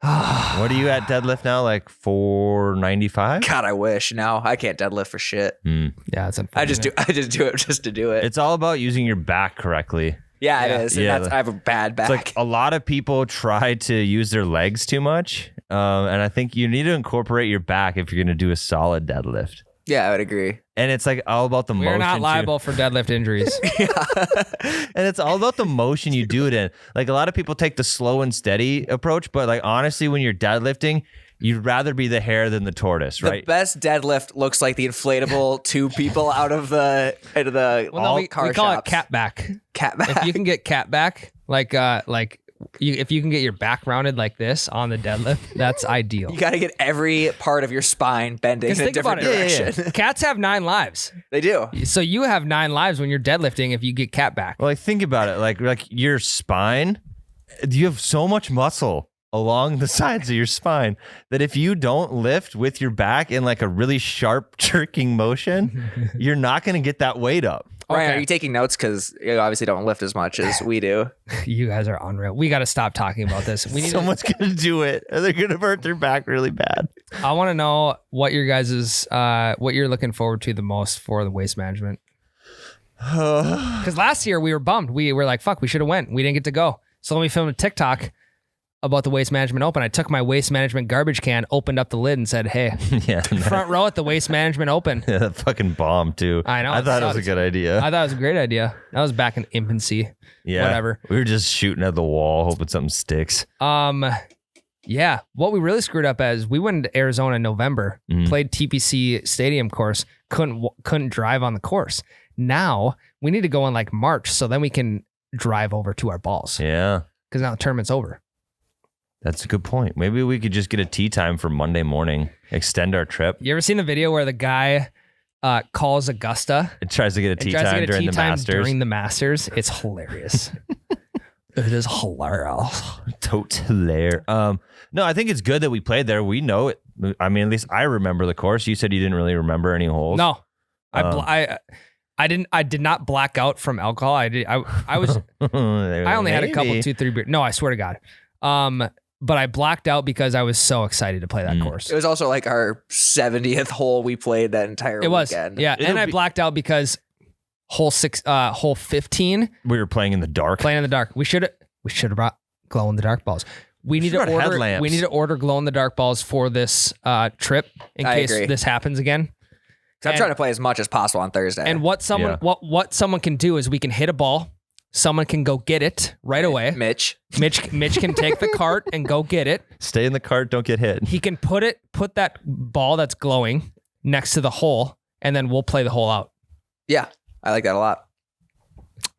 What are you at deadlift now? Like 495? God, I wish. No, I can't deadlift for shit. Yeah, it's unfortunate. I just do it just to do it. It's all about using your back correctly. Yeah, it is. And Yeah. I have a bad back. It's like a lot of people try to use their legs too much. And I think you need to incorporate your back if you're going to do a solid deadlift. Yeah, I would agree. And it's like all about the motion. We're not too. liable for deadlift injuries. And it's all about the motion you do it in. Like a lot of people take the slow and steady approach, but like honestly, when you're deadlifting, you'd rather be the hare than the tortoise, right? The best deadlift looks like the inflatable two people out of the We car call shops. it cat back. Cat back. If you can get cat back, if you can get your back rounded like this on the deadlift, that's ideal. You got to get every part of your spine bending in a Think different about it. direction. Cats have 9 lives. They do. So you have 9 lives when you're deadlifting if you get cat back. Well, like think about it. Like your spine, you have so much muscle along the sides of your spine that if you don't lift with your back in like a really sharp jerking motion, you're not going to get that weight up. Ryan, Okay. are you taking notes? Because you obviously don't lift as much as we do. You guys are unreal. We got to stop talking about this. We need Someone's going to do it and they're going to hurt their back really bad. I want to know what your guys's what you're looking forward to the most for the waste management. Because last year we were bummed. We were like, fuck, we should have went. We didn't get to go. So then we filmed a TikTok about the Waste Management Open. I took my Waste Management garbage can, opened up the lid, and said, "Hey, Yeah. front row at the Waste Management Open." Yeah, that fucking bomb too. I know. I thought it was a good idea. I thought it was a great idea. That was back in infancy. Yeah. Whatever. We were just shooting at the wall, hoping something sticks. Yeah. What we really screwed up as we went to Arizona in November, played TPC Stadium course, couldn't drive on the course. Now we need to go in like March, so then we can drive over to our balls. Yeah. Because now the tournament's over. That's a good point. Maybe we could just get a tee time for Monday morning, extend our trip. You ever seen the video where the guy calls Augusta? It tries to get a tee time during the Masters. During the Masters. It's hilarious. It is hilarious. Totes hilarious. No, I think it's good that we played there. We know it. I mean, at least I remember the course. You said you didn't really remember any holes. No, I did not black out from alcohol. I was. I only had a couple, 2-3 beers. No, I swear to God. But I blacked out because I was so excited to play that course. It was also like our 70th hole we played that entire weekend. Yeah, and I blacked out because hole 15. We were playing in the dark. Playing in the dark. We should have brought glow in the dark balls. We need to order headlamps. We need to order glow in the dark balls for this trip in case this happens again. I'm trying to play as much as possible on Thursday. And what someone can do is we can hit a ball. Someone can go get it right away. Mitch can take the cart and go get it. Stay in the cart, don't get hit. He can put that ball that's glowing next to the hole, and then we'll play the hole out. Yeah, I like that a lot.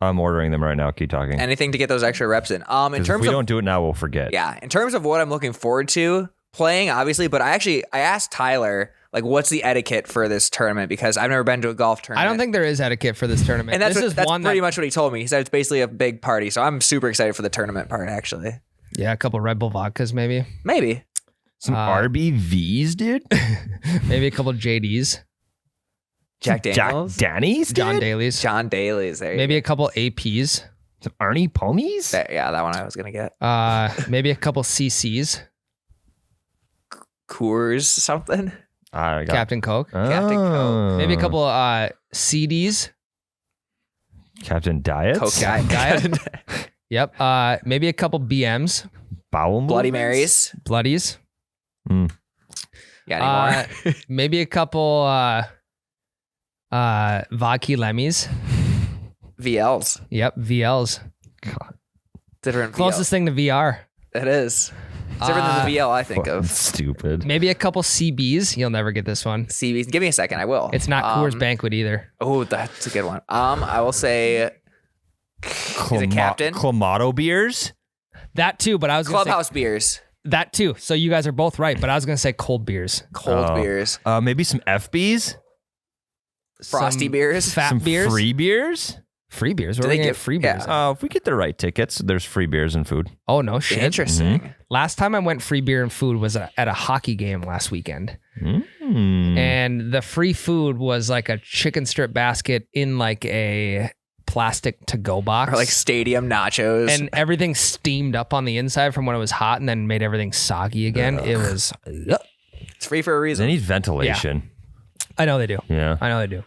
I'm ordering them right now. Keep talking. Anything to get those extra reps in. In terms if we don't do it now, we'll forget. Yeah, in terms of what I'm looking forward to, playing obviously, but I asked Tyler, like, what's the etiquette for this tournament? Because I've never been to a golf tournament. I don't think there is etiquette for this tournament. And that's pretty much what he told me. He said it's basically a big party. So I'm super excited for the tournament part, actually. Yeah, a couple Red Bull vodkas, maybe. Maybe. Some RBVs, dude. Maybe a couple JDs. Jack Daniels? Danny's? John Daly's. John Daly's. There maybe a couple APs. Some Arnie Pomies? Yeah, that one I was going to get. Maybe a couple CCs. Coors something? Captain Coke. Captain Coke. Maybe a couple CDs. Captain Diets. Coke Diet. Yep. Maybe a couple BMs. Bowel Bloody movements? Marys. Bloodies. Yeah, anymore. Maybe a couple vodka lemmies. VLs. Yep, VLs. God. Different Closest thing to VR. It is. It's different than the VL I think of. Stupid. Maybe a couple CBs. You'll never get this one. CBs. Give me a second. I will. It's not Coors Banquet either. Oh, that's a good one. I will say. Is it Captain? Clamato beers? That too, but I was going to say Clubhouse beers. that too. So you guys are both right, but I was going to say cold beers. Cold beers. Maybe some FBs? Frosty Some beers. Fat Some beers. free beers? Free beers. Where Do are we they gonna give- get free beers? yeah. If we get the right tickets, there's free beers and food. Oh, no shit. Interesting. Last time I went free beer and food was at a hockey game last weekend. Mm. And the free food was like a chicken strip basket in like a plastic to-go box. Or like stadium nachos. and everything steamed up on the inside from when it was hot and then made everything soggy again. It was... it's free for a They reason. need ventilation. I know they do. Yeah. I know they do.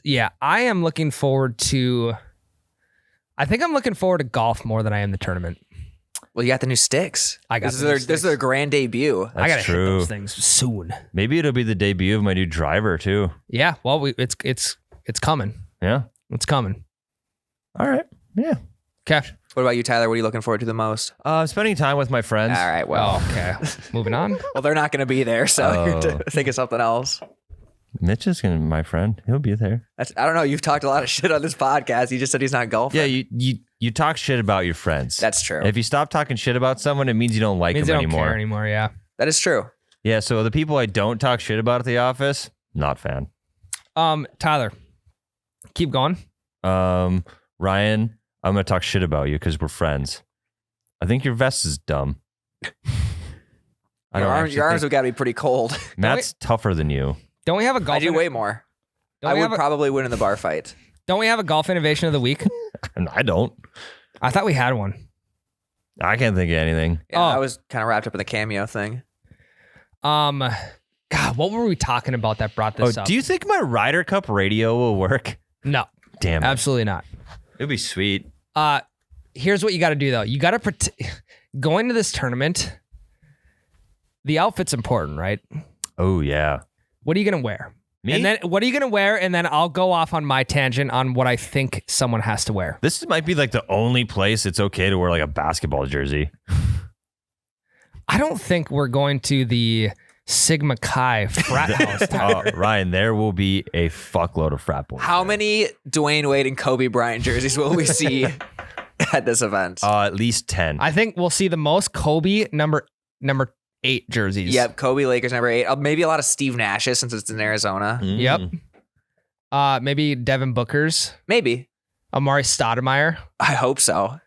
Yeah, I am looking forward to... I think I'm looking forward to golf more than I am the tournament. Well, you got the new sticks. I got this the new is their grand debut. That's I gotta hit true. those things soon. Maybe it'll be the debut of my new driver too. Yeah, well, it's coming. Yeah. It's coming. All right. Yeah. Okay. What about you, Tyler? What are you looking forward to the most? Spending time with my friends. All right. Well, Okay. Moving on. well, they're not going to be there, so you have to think of something else. Mitch is gonna be my friend. He'll be there. I don't know. You've talked a lot of shit on this podcast. You just said he's not golfing. Yeah, you talk shit about your friends. That's true. If you stop talking shit about someone, it means you don't like Means them I don't anymore. care anymore. Yeah. That is true. Yeah, so the people I don't talk shit about at the office, not fan. Tyler, keep going. Ryan, I'm gonna talk shit about you because we're friends. I think your vest is dumb. Your arms have got to be pretty cold. Matt's tougher than you. Don't we have a golf? I do way more. Don't I we would have a- probably win in the bar fight. Don't we have a golf innovation of the week? And I don't. I thought we had one. I can't think of anything. Yeah, Oh. I was kind of wrapped up in the cameo thing. God, what were we talking about that brought this up? Do you think my Ryder Cup radio will work? No, Damn it. absolutely not. It'd be sweet. Here's what you got to do though. You got to going to this tournament, the outfit's important, right? Oh, yeah. What are you going to wear? Me? And then what are you going to wear? And then I'll go off on my tangent on what I think someone has to wear. This might be like the only place it's okay to wear like a basketball jersey. I don't think we're going to the Sigma Chi frat house. Tyler. Ryan, there will be a fuckload of frat boys. How many Dwayne Wade and Kobe Bryant jerseys will we see at this event? At least 10. I think we'll see the most Kobe number 8 jerseys. Yep, Kobe Lakers number 8. Maybe a lot of Steve Nash's since it's in Arizona. Mm. Yep. Maybe Devin Booker's. Maybe. Amari Stoudemire. I hope so.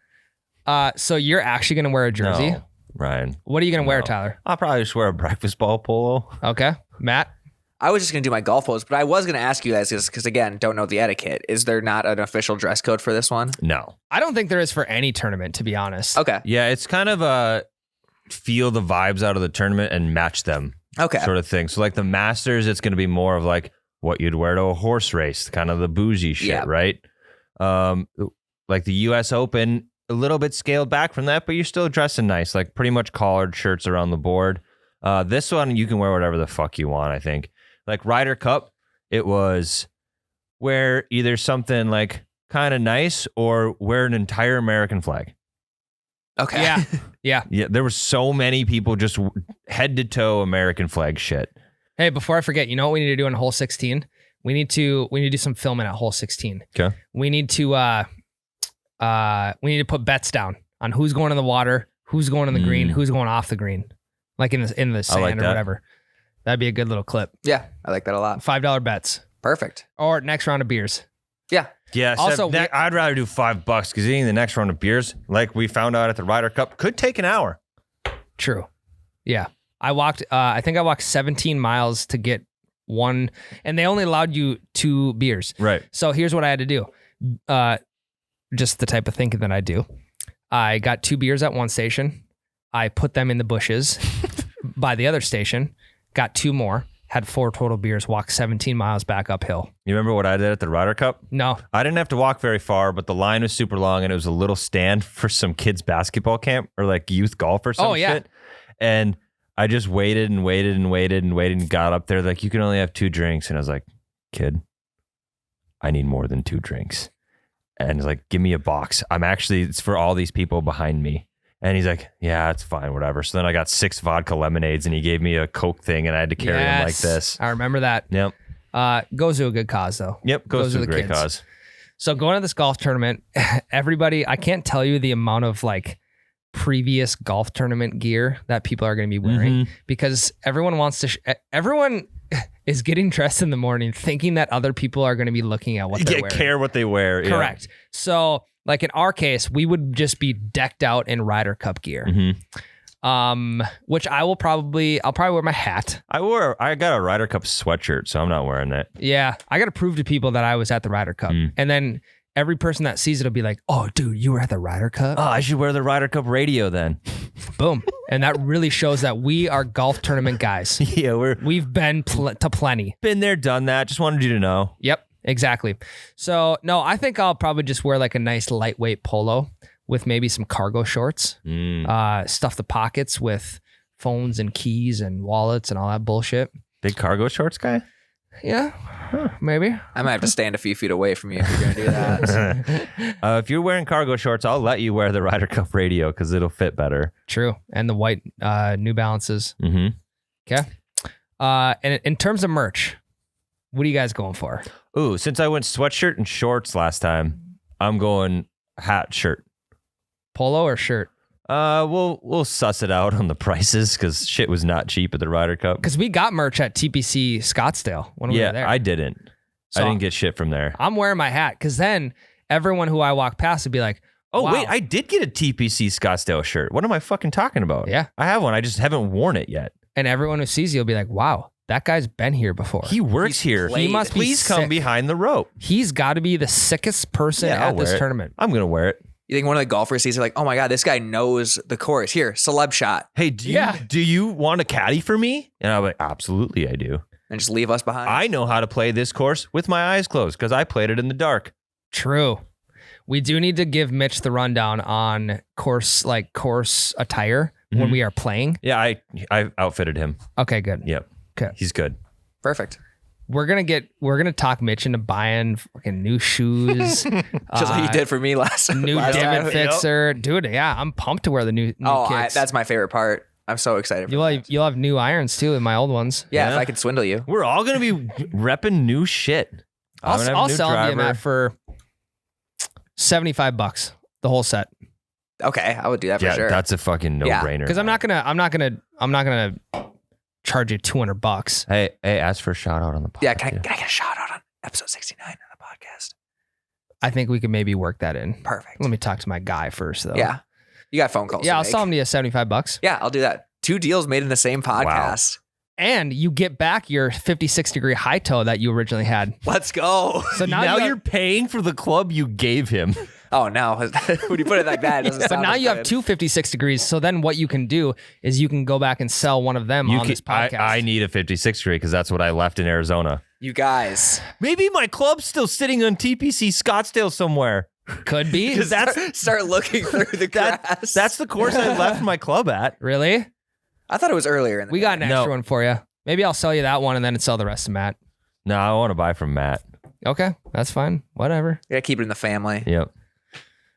So you're actually going to wear a jersey? No, Ryan. What are you going to wear, Tyler? I'll probably just wear a breakfast ball polo. Okay. Matt? I was just going to do my golf pose, but I was going to ask you guys, because again, don't know the etiquette. Is there not an official dress code for this one? No. I don't think there is for any tournament, to be honest. Okay. Yeah, it's kind of a feel the vibes out of the tournament and match them Okay. sort of thing. So like the Masters, it's going to be more of like what you'd wear to a horse race, kind of the bougie shit, Yep. right? Like the US Open, a little bit scaled back from that, but you're still dressing nice, like pretty much collared shirts around the board. This one, you can wear whatever the fuck you want, I think. Like Ryder Cup, it was wear either something like kind of nice or wear an entire American flag. Okay. Yeah. Yeah, there were so many people just head to toe American flag shit. Hey, before I forget, you know what we need to do in hole 16? We need to do some filming at hole 16. Okay. We need to put bets down on who's going in the water, who's going in the green, who's going off the green, like in the sand like or that. whatever. That'd be a good little clip. Yeah, I like that a lot. $5 bets Perfect. or next round of beers. Yeah. Yeah, Also, I'd rather do $5 because eating the next round of beers, like we found out at the Ryder Cup, could take an hour. True. Yeah. I think I walked 17 miles to get one, and they only allowed you 2 beers. Right. So here's what I had to do. Just the type of thinking that I do. I got 2 beers at one station. I put them in the bushes by the other station, got 2 more, had 4 total beers, walked 17 miles back uphill. You remember what I did at the Ryder Cup? No. I didn't have to walk very far, but the line was super long and it was a little stand for some kids basketball camp or like youth golf or some shit. And I just waited and got up there. Like, you can only have 2 drinks. And I was like, kid, I need more than 2 drinks. And he's like, give me a box. It's for all these people behind me. And he's like, yeah, it's fine, whatever. So then I got 6 vodka lemonades and he gave me a Coke thing and I had to carry them like this. I remember that. Yep. Goes to a good cause though. Yep. Goes to a the great kids. cause. So going to this golf tournament, everybody, I can't tell you the amount of like previous golf tournament gear that people are going to be wearing because everyone wants to, everyone is getting dressed in the morning thinking that other people are going to be looking at what they're wearing. Care what they wear. Correct. Yeah. So like in our case, we would just be decked out in Ryder Cup gear. Which I'll probably wear my hat. I got a Ryder Cup sweatshirt, so I'm not wearing that. Yeah. I got to prove to people that I was at the Ryder Cup. And then every person that sees it will be like, oh, dude, you were at the Ryder Cup? Oh, I should wear the Ryder Cup radio then. Boom. And that really shows that we are golf tournament guys. Yeah, we've been to plenty. Been there, done that. Just wanted you to know. Yep, exactly. So, no, I think I'll probably just wear like a nice lightweight polo with maybe some cargo shorts. Stuff the pockets with phones and keys and wallets and all that bullshit. Big cargo shorts guy? Yeah, maybe. I might have to stand a few feet away from you if you're going to do that. If you're wearing cargo shorts, I'll let you wear the Ryder Cup radio because it'll fit better. True. And the white New Balances. Okay. And in terms of merch, what are you guys going for? Ooh, since I went sweatshirt and shorts last time, I'm going hat, shirt. Polo or shirt? We'll suss it out on the prices because shit was not cheap at the Ryder Cup. Because we got merch at TPC Scottsdale when we were there. I didn't. So I didn't get shit from there. I'm wearing my hat because then everyone who I walk past would be like, oh, wow. Wait, I did get a TPC Scottsdale shirt. What am I fucking talking about? Yeah. I have one. I just haven't worn it yet. And everyone who sees you will be like, wow, that guy's been here before. He works here. He must be Please come sick. behind the rope. He's got to be the sickest person at this tournament. I'm going to wear it. You think one of the golfers sees it like, oh my God, this guy knows the course. Here, celeb shot. Hey, do you want a caddy for me? And I'm like, absolutely, I do. And just leave us behind. I know how to play this course with my eyes closed because I played it in the dark. True. We do need to give Mitch the rundown on course attire when we are playing. Yeah, I outfitted him. Okay, good. Yep. Okay. He's good. Perfect. We're gonna talk Mitch into buying fucking new shoes. Just like you did for me last New last divot time. fixer. Dude, yeah, I'm pumped to wear the new kicks. That's my favorite part. I'm so excited. You'll have new irons too in my old ones. Yeah, if I could swindle you. We're all gonna be repping new shit. I'll sell them to you, Matt, for $75, the whole set. Okay, I would do that for sure. That's a fucking no-brainer. Because I'm not gonna charge you $200. Hey, ask for a shout out on the podcast. Yeah, can I get a shout out on episode 69 of the podcast? I think we could maybe work that in. Perfect. Let me talk to my guy first, though. Yeah, you got phone calls. Yeah, to I'll make. sell them to you $75. Yeah, I'll do that. 2 deals made in the same podcast. And you get back your 56-degree high toe that you originally had. Let's go. So Now you're paying for the club you gave him. Oh no! When you put it like that, it doesn't But sound now as you have good. 2 56 degrees. So then what you can do is you can go back and sell one of them on this podcast. I need a 56 degree because that's what I left in Arizona. You guys. Maybe my club's still sitting on TPC Scottsdale somewhere. Could be. Because Start looking through the grass. that's the course I left my club at. Really? I thought it was earlier in the We got an No. extra one for you. Maybe I'll sell you that one and then sell the rest to Matt. No, I want to buy from Matt. Okay, that's fine. Whatever. You gotta keep it in the family. Yep.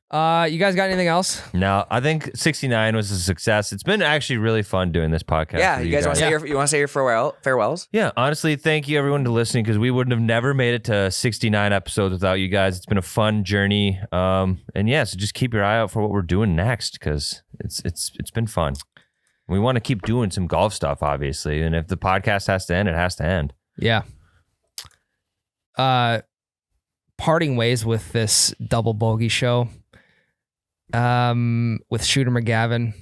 You guys got anything else? No, I think 69 was a success. It's been actually really fun doing this podcast. Yeah, with you guys want to say your farewells? Yeah, honestly, thank you everyone to listening because we wouldn't have never made it to 69 episodes without you guys. It's been a fun journey. And yeah, so just keep your eye out for what we're doing next because it's been fun. We want to keep doing some golf stuff, obviously. And if the podcast has to end, it has to end. Yeah. Parting ways with this double bogey show. With Shooter McGavin,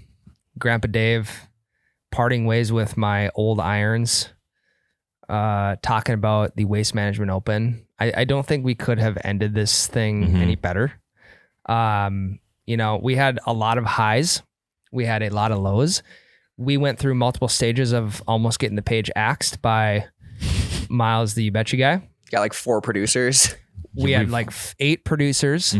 Grandpa Dave, parting ways with my old irons, talking about the Waste Management Open. I don't think we could have ended this thing any better. We had a lot of highs. We had a lot of lows. We went through multiple stages of almost getting the page axed by Miles, the You Betcha guy. Got like 4 producers. We had like 8 producers.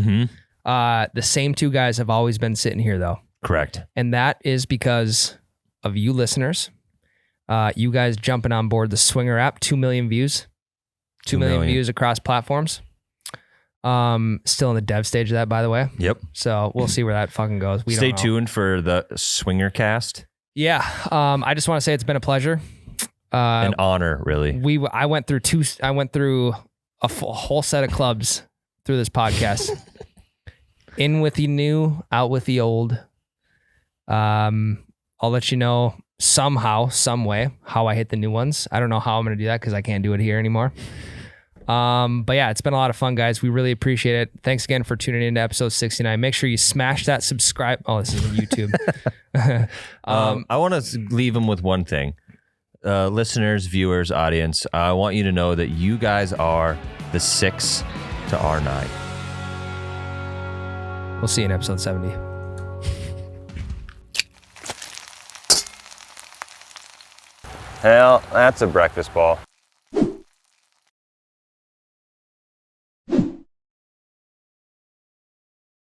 The same 2 guys have always been sitting here though. Correct. And that is because of you listeners. You guys jumping on board the Swinger app, 2 million views. 2 million views across platforms. Still in the dev stage of that, by the way. Yep. So we'll see where that fucking goes. Stay tuned for the Swinger cast. Yeah. I just want to say it's been a pleasure. An honor, really. I went through a whole set of clubs through this podcast. In with the new, out with the old. I'll let you know somehow, some way, how I hit the new ones. I don't know how I'm going to do that because I can't do it here anymore. But yeah, it's been a lot of fun, guys. We really appreciate it. Thanks again for tuning in to episode 69. Make sure you smash that subscribe. Oh, this is on YouTube. I want to leave them with one thing. Listeners, viewers, audience, I want you to know that you guys are the 6 to our 9. We'll see you in episode 70. Hell, that's a breakfast ball.